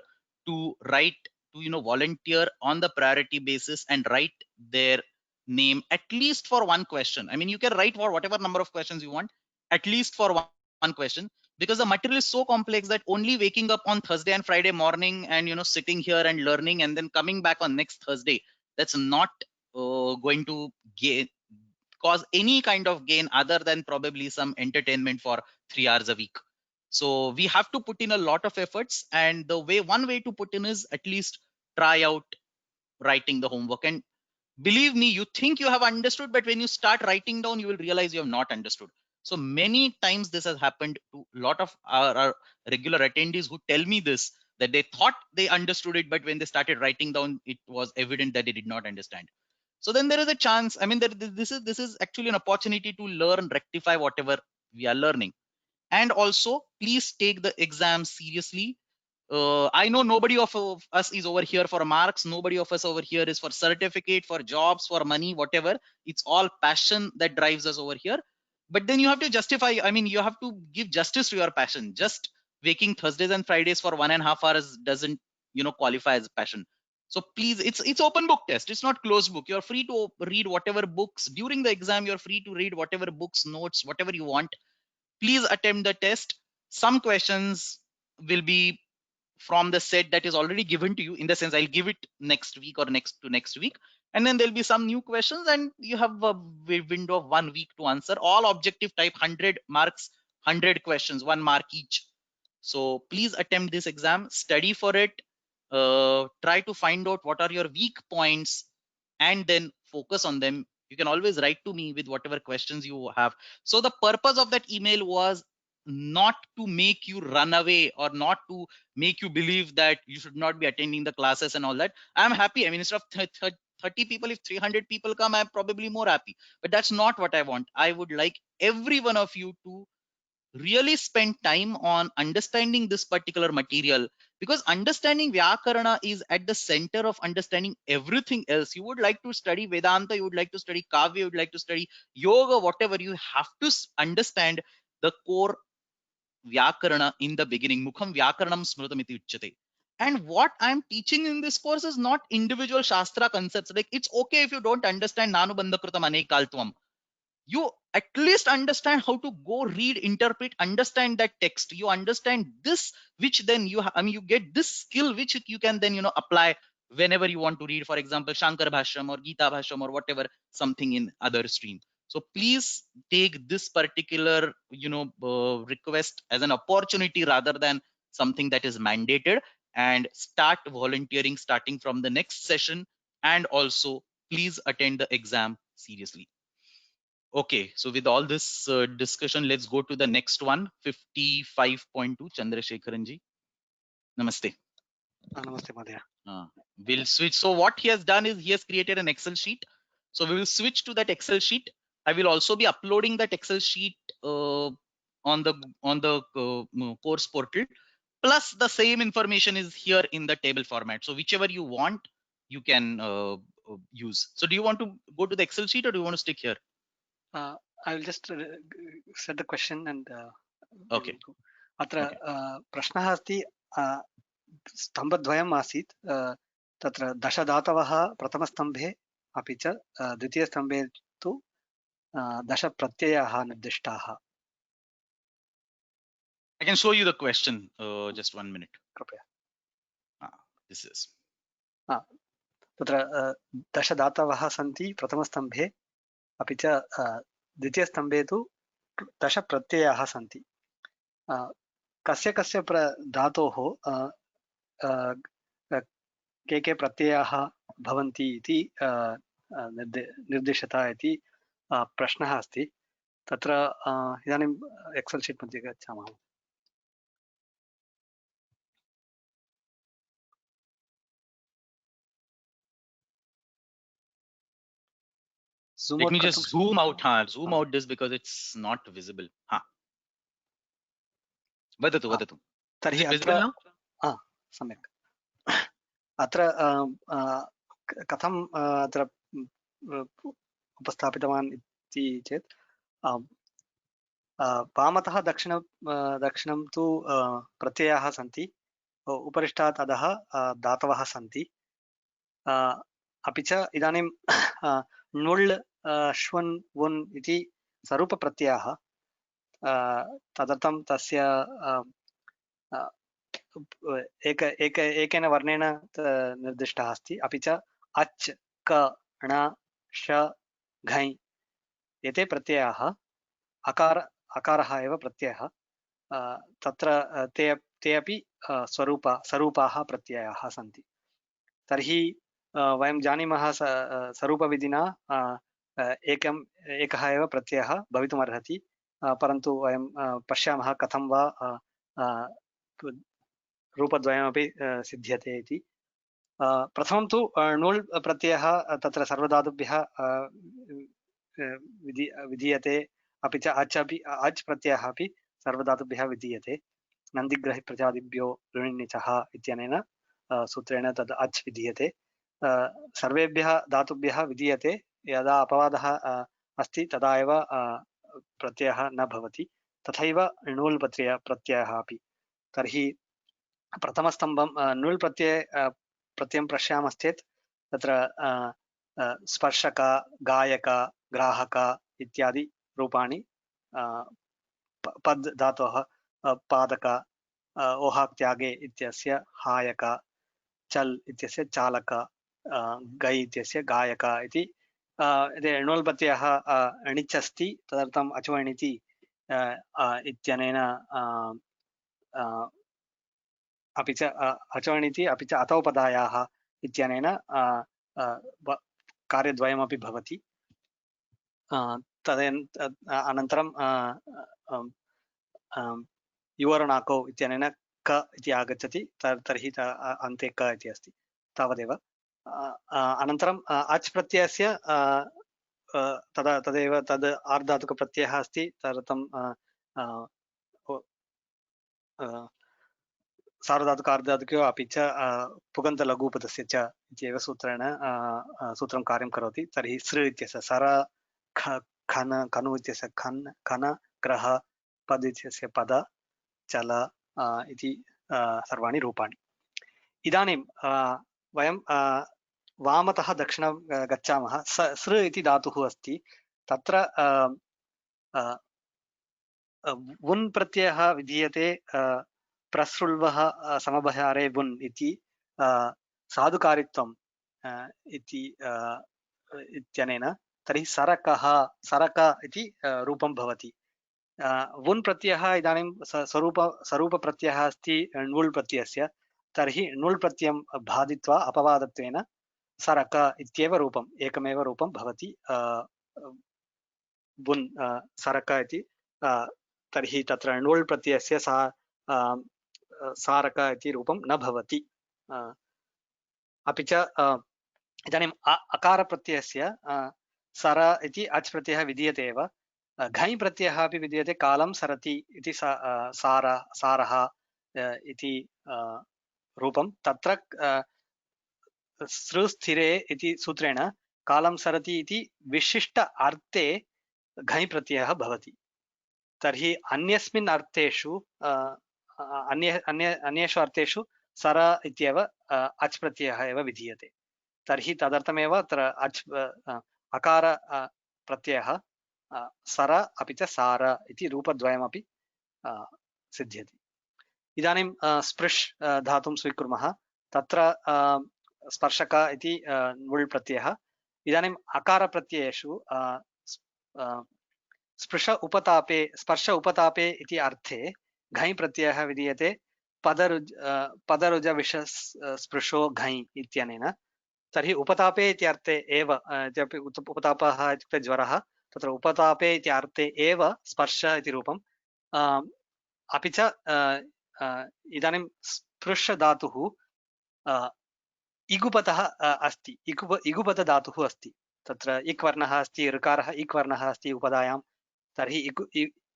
to write, to volunteer on the priority basis and write their name at least for one question. I mean, you can write for whatever number of questions you want, at least for one question, because the material is so complex that only waking up on Thursday and Friday morning and sitting here and learning and then coming back on next Thursday, that's not going to cause any kind of gain other than probably some entertainment for 3 hours a week. So we have to put in a lot of efforts, and one way to put in is at least try out writing the homework. And believe me, you think you have understood, but when you start writing down, you will realize you have not understood. So many times this has happened to a lot of our regular attendees who tell me this, that they thought they understood it, but when they started writing down, it was evident that they did not understand. So then there is a chance. I mean, this is actually an opportunity to learn, rectify whatever we are learning. And also, please take the exam seriously. I know nobody of us is over here for marks. Nobody of us over here is for certificate, for jobs, for money, whatever. It's all passion that drives us over here. But then you have to justify. I mean, you have to give justice to your passion. Just waking Thursdays and Fridays for 1.5 hours doesn't, qualify as passion. So please, it's open book test. It's not closed book. You're free to read whatever books during the exam. You're free to read whatever books, notes, whatever you want. Please attempt the test. Some questions will be from the set that is already given to you. In the sense, I'll give it next week or next week, and then there'll be some new questions, and you have a window of 1 week to answer. All objective type, 100 marks, 100 questions, 1 mark each. So please attempt this exam, study for it, try to find out what are your weak points, and then focus on them. You can always write to me with whatever questions you have. So the purpose of that email was not to make you run away, or not to make you believe that you should not be attending the classes and all that. I'm happy. I mean, instead of 30 people, if 300 people come, I'm probably more happy. But that's not what I want. I would like every one of you to really spend time on understanding this particular material, because understanding Vyakarana is at the center of understanding everything else. You would like to study Vedanta, you would like to study Kavya, you would like to study yoga, whatever, you have to understand the core Vyakarana in the beginning. Mukham Vyakaranam Smrutam iti uchyate. And what I'm teaching in this course is not individual Shastra concepts. Like, it's okay if you don't understand Nanubandha Krutam Anekaltvam. You at least understand how to go read, interpret, understand that text. You understand this, which then you get this skill which you can then apply whenever you want to read, for example, Shankar Bhashyam or Gita Bhashyam or whatever, something in other stream. So please take this particular request as an opportunity rather than something that is mandated, and start volunteering starting from the next session. And also, please attend the exam seriously. Okay, so with all this discussion, let's go to the next one, 55.2, Chandrasekharanji. Namaste. Namaste, Madhya. We'll switch. So what he has done is he has created an Excel sheet. So we will switch to that Excel sheet. I will also be uploading that Excel sheet on the course portal. Plus the same information is here in the table format. So whichever you want, you can use. So do you want to go to the Excel sheet, or do you want to stick here? I will just set the question and Okay. अत्र प्रश्नः अस्ति स्तम्भद्वयम् आसीत् तत्र दशधातवः प्रथमस्तम्भे अपि च द्वितीयस्तम्भे तु दशप्रत्ययाः निर्दिष्टाः. I can show you the question. Just 1 minute. कृपया. This is. तत्र दशधातवः सन्ति प्रथमस्तम्भे, अपि च द्वितीयस्तम्भे तु दशप्रत्ययाः सन्ति. कस्य कस्य धातोः के प्रत्ययाः भवन्ति इति निर्दिशता इति प्रश्नः अस्ति. तत्र इदानीम् एक्सेल् शीट् मध्ये गच्छामः. Let me just zoom out. Zoom out this because it's not visible. Vadatu. तर्हि अत्र सम्यक्. अत्र कथम् अत्र उपस्थापितवान् इति चेत् वामतः दक्षिणं तु प्रत्ययाः सन्ति, उपरिष्टात् अधः धातवः सन्ति. अपि च इदानीं नुळ् श्वन् वुन् इति स्वरूपप्रत्ययाः, तदर्थं तस्य एकेन वर्णेन निर्दिष्टः अस्ति. अपि च अच्, क, ण, श, घञ् एते प्रत्ययाः अकारः एव प्रत्ययः. तत्र ते अपि स्वरूपाः प्रत्ययाः सन्ति. तर्हि वयं जानीमः स्वरूपविधिना एकः एव प्रत्ययः भवितुमर्हति, परन्तु वयं पश्यामः कथं वा रूपद्वयमपि सिद्ध्यते इति. प्रथमं तु णुल् प्रत्ययः तत्र सर्वधातुभ्यः विधीयते, अपि च अच् प्रत्ययः अपि सर्वधातुभ्यः विधीयते। नन्दिग्रहि प्रजादिभ्यो ऋणिनिचः इत्यनेन सूत्रेण तद् अच् विधीयते। सर्वेभ्यः धातुभ्यः विधीयते, यदा अपवादः अस्ति तदा एव प्रत्ययः न भवति। तथैव णुल् प्रत्ययः अपि। तर्हि प्रथमस्तम्भं णुल् प्रत्ययं पश्यामश्चेत् तत्र स्पर्शक, गायक, ग्राहक इत्यादि रूपाणि, पद् धातोः पादक, ओहाक्त्यागे इत्यस्य हायक, चल् इत्यस्य चालक, गै इत्यस्य गायक इति णुल् प्रत्ययः णिच् अस्ति, तदर्थम् अचोणिति इत्यनेन अपि च अचोणिति अपि च अतौपदायाः इत्यनेन कार्यद्वयमपि भवति। अनन्तरं युवर्णाकौ इत्यनेन क इति आगच्छति, तर्हि अन्ते क इति अस्ति, तावदेव। अनन्तरं अच् प्रत्ययस्य तदेव तद् आर्धातुकप्रत्ययः अस्ति, तदर्थं सार्वधातुक अर्धातुकयो अपि च पुगन्तलघूपदस्य च इत्येव सूत्रं कार्यं करोति। तर्हि सृ इत्यस्य सर, खन, कनु इत्यस्य खन्, खन, ग्रह, पद इत्यस्य पद, चल इति सर्वाणि रूपाणि। इदानीं वयं वामतः दक्षिणं गच्छामः। सृ इति धातुः अस्ति, तत्र वुन् प्रत्ययः विधीयते प्रसृल्वः समभयारे वुन् इति साधुकारित्वम् इत्यनेन। तर्हि सरकः, सरक इति रूपं भवति। वुन् प्रत्ययः इदानीं स्वरूपप्रत्ययः अस्ति णुल् प्रत्ययस्य, तर्हि णुल् प्रत्ययं बाधित्वा अपवादत्वेन सरक इत्येव रूपम्, एकमेव रूपं भवति वुन् सरक इति। तर्हि तत्र णुल् प्रत्ययस्य सारक इति रूपं न भवति। अपि च इदानीम् अकारप्रत्ययस्य सर इति अच् प्रत्ययः विधीयते एव। घञ् प्रत्ययः अपि विधीयते, कालं सरति इति सारः इति रूपं। तत्र सृस्थिरे इति सूत्रेण कालं सरति इति विशिष्ट अर्थे घञ् प्रत्ययः भवति। तर्हि अन्यस्मिन् अर्थेषु अन्येषु अर्थेषु सर इत्येव अच् प्रत्ययः एव विधीयते। तर्हि तदर्थमेव अत्र अकार प्रत्ययः सर अपि च सार इति रूपद्वयमपि सिद्ध्यति। इदानीं स्पृश् धातुं स्वीकुर्मः। तत्र स्पर्शक इति णुल् प्रत्ययः। इदानीम् अकारप्रत्ययेषु स्पर्श उपतापे इति अर्थे घञ् प्रत्ययः विधीयते, पदरुज विष स्पृशो घञ् इत्यनेन। तर्हि उपतापे इति अर्थे एव, उपतापः इत्युक्ते ज्वरः, तत्र उपतापे इति अर्थे एव स्पर्श इति रूपम्। अपि च इदानीं स्पृश धातुः इगुपतः अस्ति, इगुपत धातुः अस्ति। तत्र इक् वर्णः अस्ति, ऋकारः इक् वर्णः अस्ति उपधायां। तर्हि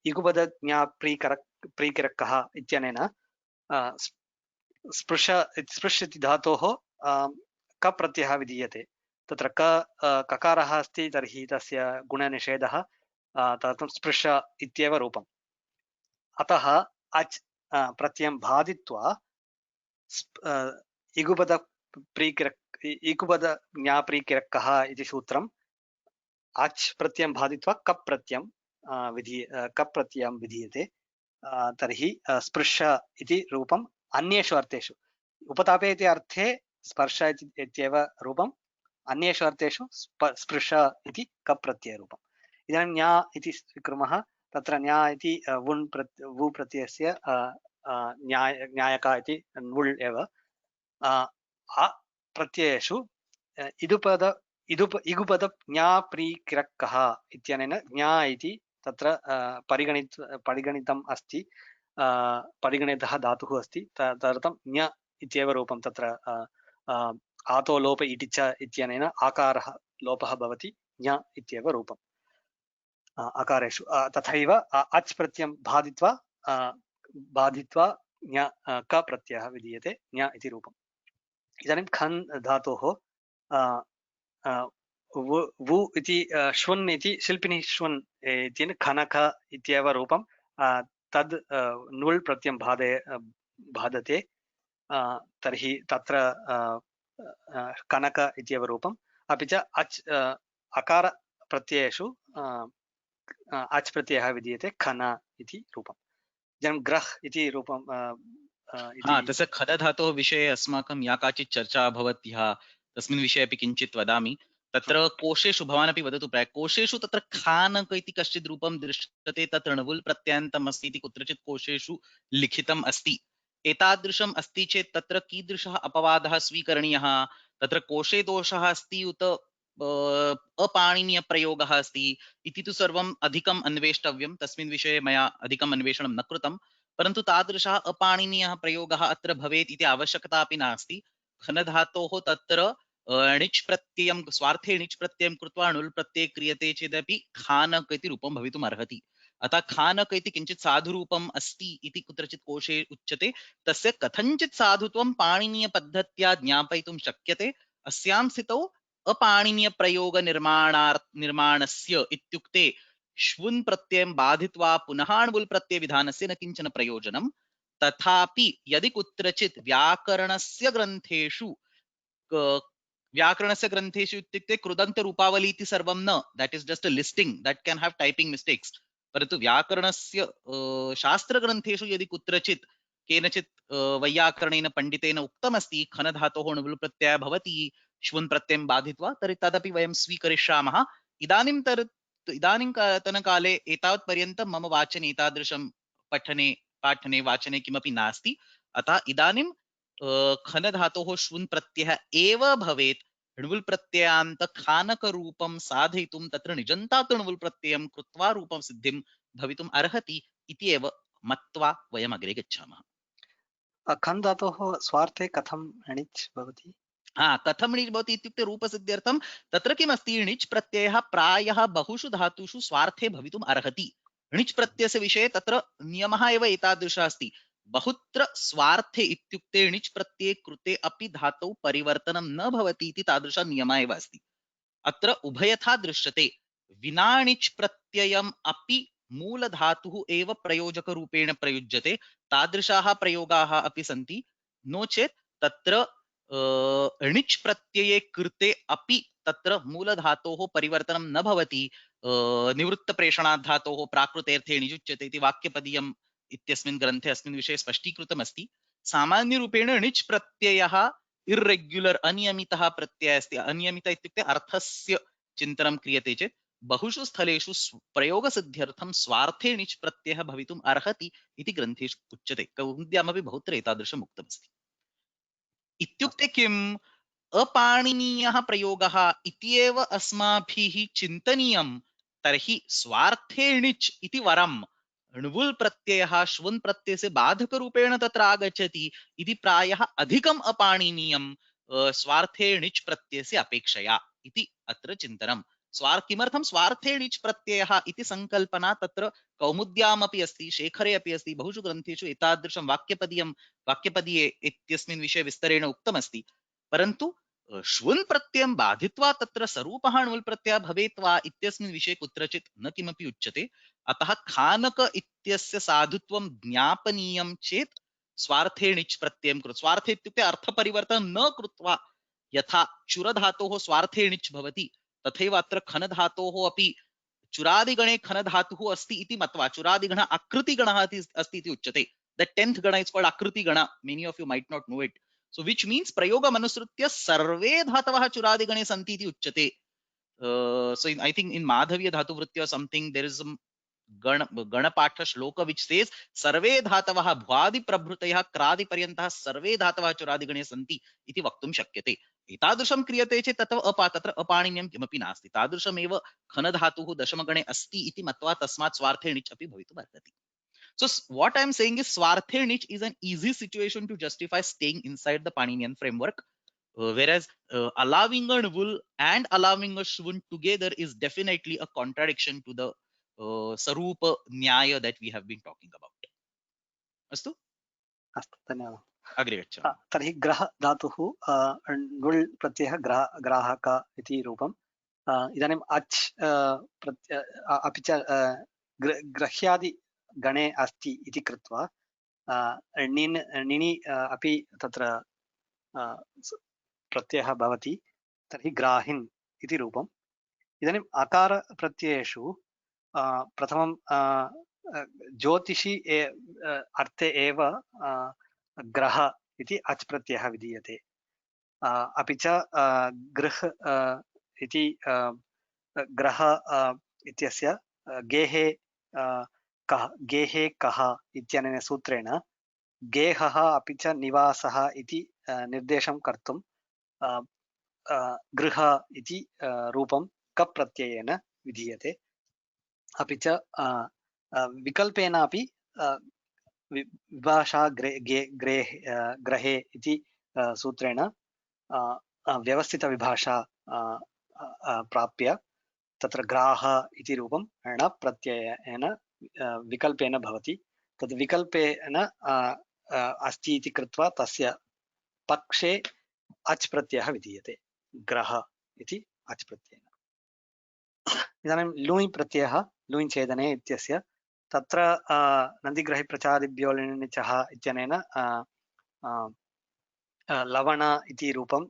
इगुपदज्ञाप्रीकरकः इत्यनेन स्पृश् इति धातोः क प्रत्ययः विधीयते। तत्र ककारः अस्ति, तर्हि तस्य गुणनिषेधः, तदर्थं स्पृश इत्येव रूपम्। अतः अच् प्रत्ययं बाधित्वा इगुपदज्ञाप्रीकरकः इति सूत्रम् अच् प्रत्ययं बाधित्वा कप् प्रत्ययं विधीयते। तर्हि स्पृश इति रूपम् अन्येषु अर्थेषु, उपतापे इति अर्थे स्पर्श इत्येव रूपम्, अन्येषु अर्थेषु स्पृश इति कप् प्रत्ययरूपम्। इदानीं न्या इति स्वीकुर्मः। तत्र न्या इति वु प्रत्ययस्य न्यायक इति णुल् एव। प्रत्ययेषु इगुपद ज्ञाप्रीकिरकः इत्यनेन ज्ञा इति तत्र परिगणितम् अस्ति, परिगणितः धातुः अस्ति, तदर्थं ज्ञ इत्येव रूपं तत्र आतो लोप इति च इत्यनेन आकारः लोपः भवति ज्ञ इत्येव रूपम् अकारेषु तथैव अच् प्रत्ययं बाधित्वा ज्ञ क प्रत्ययः विधीयते ज्ञ इति रूपम् इदानीं खन् धातोः वु इति श्वन् इति शिल्पिनि श्वन् इत्यनेन खनक इत्येव रूपं तद् नुल् प्रत्ययं बाधते तर्हि तत्र कनक इत्येव रूपम् अपि च अच् अकार प्रत्ययेषु अच् प्रत्ययः विधीयते खन इति रूपम् इदानीं ग्रह इति रूपं तस्य खद धातोः विषये अस्माकं या काचित् चर्चा अभवत् ह्यः तस्मिन् विषये अपि किञ्चित् वदामि तत्र कोशेषु भवान् अपि वदतु प्रायः कोशेषु तत्र खानक इति कश्चित् रूपं दृश्यते तत् णवुल् प्रत्ययान्तम् अस्ति इति कुत्रचित् कोशेषु लिखितम् अस्ति एतादृशम् अस्ति चेत् तत्र कीदृशः अपवादः स्वीकरणीयः तत्र कोशे दोषः अस्ति उत अपाणिनीयप्रयोगः अस्ति इति तु सर्वम् अधिकम् अन्वेष्टव्यं तस्मिन् विषये मया अधिकम् अन्वेषणं न कृतं परन्तु तादृशः अपाणिनीयः प्रयोगः अत्र भवेत् इति आवश्यकता अपि नास्ति खनधातोः तत्र णिच् प्रत्ययं स्वार्थे णिच् प्रत्ययं कृत्वा णुल् प्रत्यये क्रियते चेदपि खानक इति रूपं भवितुम् अर्हति अतः खानक इति किञ्चित् साधुरूपम् अस्ति इति कुत्रचित् कोशे उच्यते तस्य कथञ्चित् साधुत्वं पाणिनीयपद्धत्या ज्ञापयितुं शक्यते अस्यां स्थितौ अपाणिनीयप्रयोगनिर्माणस्य इत्युक्ते श्वुन् प्रत्ययं बाधित्वा पुनः णुल् प्रत्ययविधानस्य न किञ्चन प्रयोजनं तथापि यदि कुत्रचित् व्याकरणस्य ग्रन्थेषु इत्युक्ते कृदन्तरूपावली इति सर्वं न that is just a listing that can have typing mistakes परन्तु व्याकरणस्य शास्त्रग्रन्थेषु यदि कुत्रचित् केनचित् वैयाकरणेन पण्डितेन उक्तमस्ति खनधातोः णुल् प्रत्ययः भवति श्वुन् प्रत्ययं बाधित्वा तर्हि तदपि वयं स्वीकरिष्यामः इदानीन्तनकाले एतावत्पर्यन्तं मम वाचने एतादृशं पाठने वाचने किमपि नास्ति अतः इदानीं खनधातोः श्वुन् प्रत्ययः एव भवेत् णुल् प्रत्ययान्त खानकरूपं साधयितुं तत्र निजन्तात् णुल् प्रत्ययं कृत्वा रूपं सिद्धिं भवितुम् अर्हति इति एव मत्वा वयम् अग्रे गच्छामः खन् धातोः स्वार्थे कथं णिच् भवति कथं णिच् भवति इत्युक्ते रूपसिद्ध्यर्थं तत्र किमस्ति णिच् प्रत्ययः प्रायः बहुषु धातुषु स्वार्थे भवितुम् अर्हति णिच् प्रत्ययस्य विषये तत्र नियमः एव एतादृशः अस्ति बहुत्र स्वार्थे इत्युक्ते णिच् प्रत्यये कृते अपि धातौ परिवर्तनं न भवति इति तादृशः नियमः एव अस्ति अत्र उभयथा दृश्यते विना णिच् प्रत्ययम् अपि मूलधातुः एव प्रयोजकरूपेण प्रयुज्यते तादृशाः प्रयोगाः अपि सन्ति नो चेत् तत्र णिच् प्रत्यये कृते अपि तत्र मूलधातोः परिवर्तनं न भवति निवृत्तप्रेषणात् धातोः प्राकृतेऽर्थे णिजुच्यते इति वाक्यपदीयम् इत्यस्मिन् ग्रन्थे अस्मिन् विषये स्पष्टीकृतमस्ति सामान्यरूपेण णिच् प्रत्ययः इर्रेग्युलर् अनियमितः प्रत्ययः अस्ति अनियमित इत्युक्ते अर्थस्य चिन्तनं क्रियते चेत् बहुषु स्थलेषु प्रयोगसिद्ध्यर्थं स्वार्थे णिच् प्रत्ययः भवितुम् अर्हति इति ग्रन्थेषु उच्यते कौमुद्यामपि बहुत्र एतादृशम् उक्तमस्ति इत्युक्ते किम् अपाणिनीयः प्रयोगः इत्येव अस्माभिः चिन्तनीयं तर्हि स्वार्थे णिच् इति वरं णुल् प्रत्ययः श्वुन् प्रत्ययस्य बाधकरूपेण तत्र आगच्छति इति प्रायः अधिकम् अपाणिनीयं स्वार्थे णिच् प्रत्ययस्य अपेक्षया इति अत्र चिन्तनं किमर्थं स्वार्थे णिच् प्रत्ययः इति संकल्पना तत्र कौमुद्यामपि अस्ति शेखरे अपि अस्ति बहुषु ग्रन्थेषु एतादृशं वाक्यपदीये इत्यस्मिन् विषये विस्तरेण उक्तमस्ति परन्तु श्वुन् प्रत्ययं बाधित्वा तत्र सरूपः णुल् प्रत्ययः भवेत् वा इत्यस्मिन् विषये कुत्रचित् न किमपि उच्यते अतः खानक इत्यस्य साधुत्वं ज्ञापनीयं चेत् स्वार्थे णिच् प्रत्ययं कृत्वा स्वार्थे इत्युक्ते अर्थपरिवर्तनं न कृत्वा यथा चुरधातोः स्वार्थे णिच् भवति तथैव अत्र खनधातोः अपि चुरादिगणे खनधातुः अस्ति इति मत्वा चुरादिगणः आकृतिगणः अस्ति इति उच्यते द 10th गण इज कॉल्ड आकृतिगण many of you might not know it so which means प्रयोगमनुसृत्य सर्वे धातवः चुरादिगणे सन्ति इति उच्यते so I think in Madhavya Dhatuvritya or something there is some गणपाठ shloka which says सर्वे धातवः भ्वादि प्रभृतयः क्रादि पर्यन्तः सर्वे धातवः चुरादिगणे सन्ति इति वक्तुं शक्यते एतादृशं क्रियते चेत् तत्र अपाणिनीयं किमपि नास्ति तादृशमेव खनधातुः दशमगणे अस्ति इति मत्वा तस्मात् स्वार्थे णिच् अपि भवितुम् अर्हति so what I am saying is स्वार्थे णिच् is an easy situation to justify staying inside the Paninian framework Whereas allowing a wool and allowing a shvun together is definitely a contradiction to the sarupa nyaya that we have been talking about. Astu? अस्तु, धन्यवादः। Agre gacchami. तर्हि ग्रह धातुः नुल् प्रत्ययः ग्राहक इति रूपम्। इदानीम् अच् अपि च ग्रह्यादि गणे अस्ति इति कृत्वा णिनि अपि तत्र प्रत्ययः भवति, तर्हि ग्राहिन् इति रूपम्। इदानीम् अकार प्रत्ययेषु प्रथमं ज्योतिषी अर्थे एव ग्रह इति अच् प्रत्ययः विधीयते। अपि च गृह इति ग्रह इत्यस्य गेहे कः इत्यनेन सूत्रेण गेहः अपि च निवासः इति निर्देशं कर्तुं गृह इति रूपं कप् प्रत्ययेन विधीयते। अपि च विकल्पेनापि विभाषा ग्रहे इति सूत्रेण व्यवस्थितविभाषा प्राप्य तत्र ग्राह इति रूपं ण प्रत्ययेन विकल्पेन भवति। तद् विकल्पेन अस्ति इति कृत्वा तस्य पक्षे अच् प्रत्ययः विधीयते, ग्रह इति अच् प्रत्ययेन। इदानीं लुञ् प्रत्ययः लुञ् छेदने इत्यस्य तत्र नन्दिग्रहि प्रचादिभ्यो लिनिचः इत्यनेन लवण इति रूपं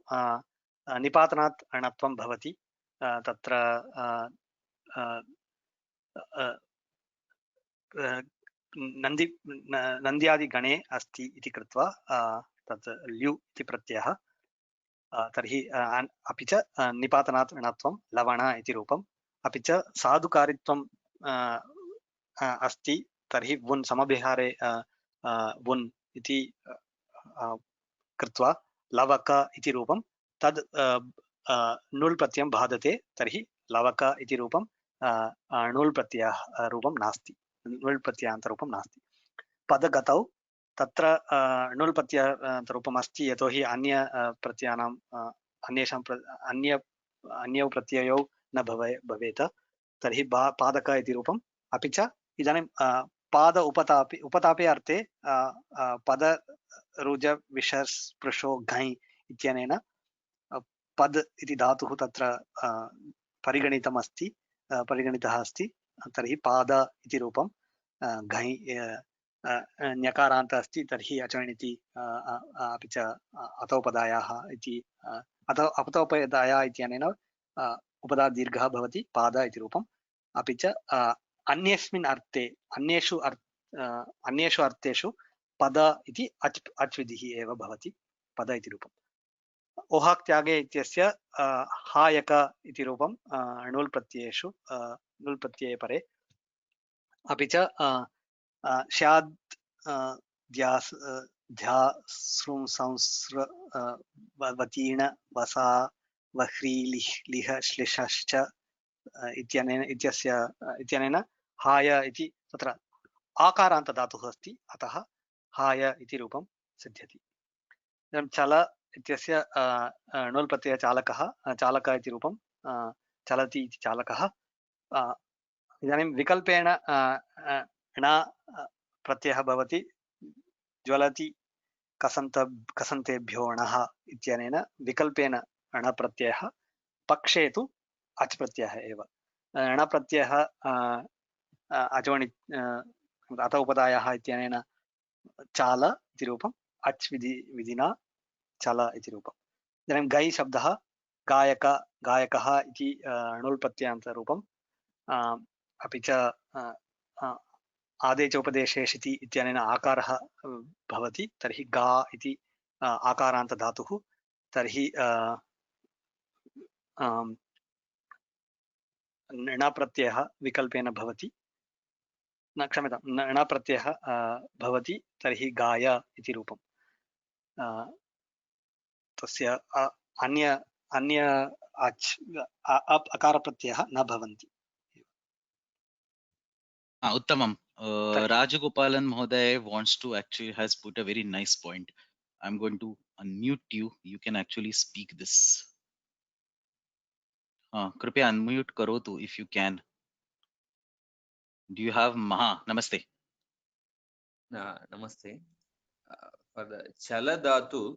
निपातनात् अणत्वं भवति। तत्र नन्द्यादिगणे अस्ति इति कृत्वा तत् ल्यु इति प्रत्ययः। तर्हि अपि च निपातनात् णत्वं लवण इति रूपम्। अपि च साधुकारित्वं अस्ति, तर्हि वुन् समभिहारे वुन् इति कृत्वा लवक इति रूपं। तद् नुल् प्रत्ययं बाधते, तर्हि लवक इति रूपं नुल् प्रत्ययः रूपं नास्ति, नुल् प्रत्ययान्तरूपं नास्ति। पदगतौ तत्र नुल् प्रत्ययान्तरूपम् अस्ति, यतोहि अन्य प्रत्ययानां अन्येषां अन्यौ प्रत्ययौ न भवेत्, तर्हि पादक इति रूपम्। अपि च इदानीं पाद उपतापे अर्थे पद रुज विशर् स्पृशो घञ् इत्यनेन पद इति धातुः तत्र परिगणितः अस्ति, तर्हि पाद इति रूपं। घञ् ञकारान्त अस्ति, तर्हि अचणिति अपि च अतोपदायाः इति अतोपदाया इत्यनेन उपदा दीर्घः भवति, पाद इति रूपम्। अपि च अन्यस्मिन् अर्थे अन्येषु अर्थेषु पद इति अच् विधिः एव भवति, पद इति रूपम्। ओहाक् त्यागे इत्यस्य हायक इति रूपं णुल् प्रत्ययेषु णुल् प्रत्यये परे। अपि च स्याद् ध्यासृंसंस्रवतीर्ण वसा वह्री लिह श्लिषश्च इत्यनेन हाय इति तत्र आकारान्त धातुः अस्ति, अतः हाय इति रूपं सिद्ध्यति। चल इत्यस्य णुल् प्रत्यय चालक इति रूपं चलति इति चालकः। इदानीं विकल्पेन ण प्रत्ययः भवति, ज्वलति कसन्तेभ्यो णः इत्यनेन विकल्पेन ण प्रत्ययः, पक्षे तु अच् प्रत्ययः एव। ण प्रत्ययः अचोणि अत उपदायाः इत्यनेन चाल इति रूपम्, अच् विधिना चल इति रूपम्। इदानीं गै शब्दः गायकः इति णुल् प्रत्ययान्तरूपम्। अपि च आदेच उपदेशे शिति इत्यनेन आकारः भवति, तर्हि गा इति आकारान्त धातुः। तर्हि ण प्रत्ययः विकल्पेन भवति, न क्षम्यतां, ण प्रत्ययः भवति, तर्हि गाय इति रूपम्। तस्य अन्य अकार प्रत्ययः न भवन्ति। Uttamam. Rajagopalan Mohoday wants to actually has put a very nice point. I'm going to unmute you. You can actually speak this. कृपया unmute करोतु if you can. Do you have Maha? Namaste. Namaste. For the Chala Dhatu,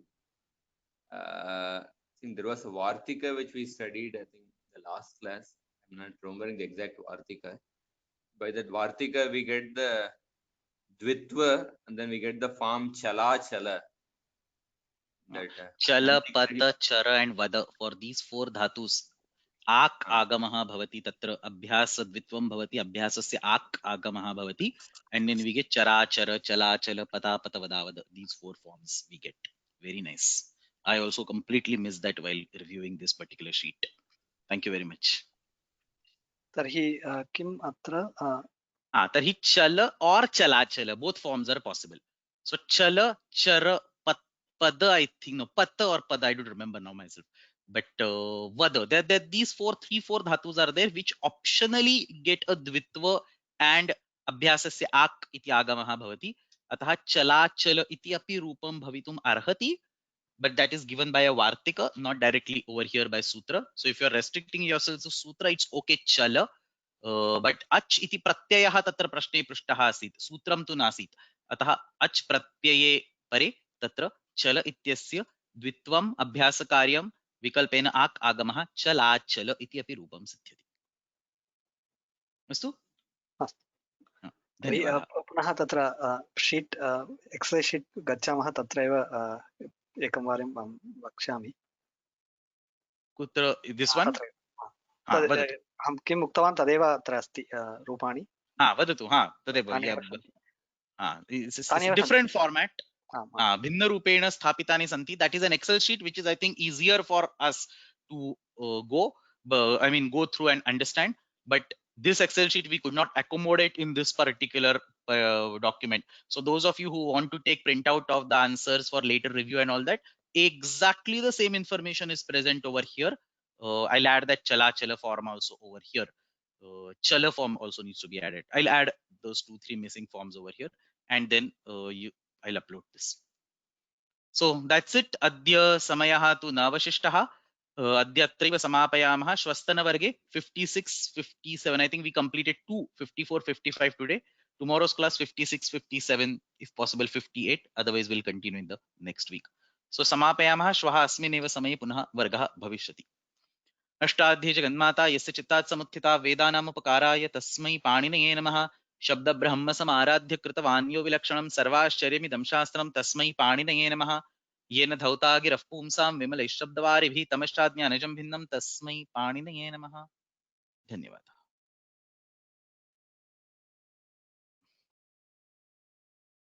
I think there was a Vartika which we studied, I think, the last class. I'm not remembering the exact Vartika. By that Vartika, we get the Dvitva, and then we get the form Chala Chala. Chala, Pata, Chara and Vada. For these four dhatus, Ak Agamaha Bhavati, Tatra Abhyasa Dvitvam Bhavati, Abhyasasya Ak Agamaha Bhavati, and then we get Chara, Chara, Chala, Chala, Pata, Pata, Vada, Vada. These four forms we get. Very nice. I also completely missed that while reviewing this particular sheet. Thank you very much. तर्हि किम् अत्र Tarhi Chala or Chala Chala, both forms are possible. So Chala, Chara, Pada, I think, no, Pata or Pada, I don't remember now myself. But Vada, these four dhatus are there which optionally get a Dvitva and Abhyasasya Ak iti agamaha bhavati. Ataha Chala Chala iti api rupam bhavitum arhati. But that is given by a Vartika, not directly over here by Sutra. So if you are restricting yourself to Sutra, it's okay Chala. But ach iti pratyayah tatra prashne पृष्टः आसीत्, सूत्रं तु नासीत्, अतः अच् प्रत्यये परे तत्र चल इत्यस्य द्वित्वम् अभ्यासकार्यं विकल्पेन आक् आगमः चलाचल इति अपि रूपं सिद्ध्यति. अस्तु, धन्यवादः. पुनः तत्र शीट् एक्सेल् शीट् गच्छामः, तत्रैव एकं वारं वक्ष्यामि. कुत्र? This one? अहं किम् उक्तवान् तदेव अत्र अस्ति रूपाणि. वदतु. तदेव डिफरेंट फॉर्मेट, भिन्न रूपेण स्थापितानि सन्ति. That is an Excel sheet which is, I think, easier for us to go through and understand. But this Excel sheet we could not accommodate in this particular document. So those of you who want to take printout of the answers for later review and all that, exactly the same information is present over here. I'll add that Chala Chala form also over here. Chala form also needs to be added. I'll add those 2-3 missing forms over here, and then I'll upload this. So that's it. Adya samayah tu navashishtah. Adya atraiva samapayamah. Shvastanavarge 56, 57. I think we completed 2, 54, 55 today. Tomorrow's class 56, 57, if possible 58. Otherwise we'll continue in the next week. So samapayamah. Shvaha asmineva samaye punah vargah bhavishyati. Ashtadhyayi जगन्माता यस्य चित्तात् समुत्थिता वेदानामुपकाराय तस्मै पाणिनये नमः. शब्द ब्रह्म समाराध्य कृतवान्यो विलक्षणं सर्वाश्चर्यमिदं शास्त्रं तस्मै पाणिनये नमः. येन धौता गिरः पुंसां विमलैः शब्दवारिभिः तमश्चाज्ञानजं भिन्नं तस्मै पाणिनये नमः. धन्यवादः.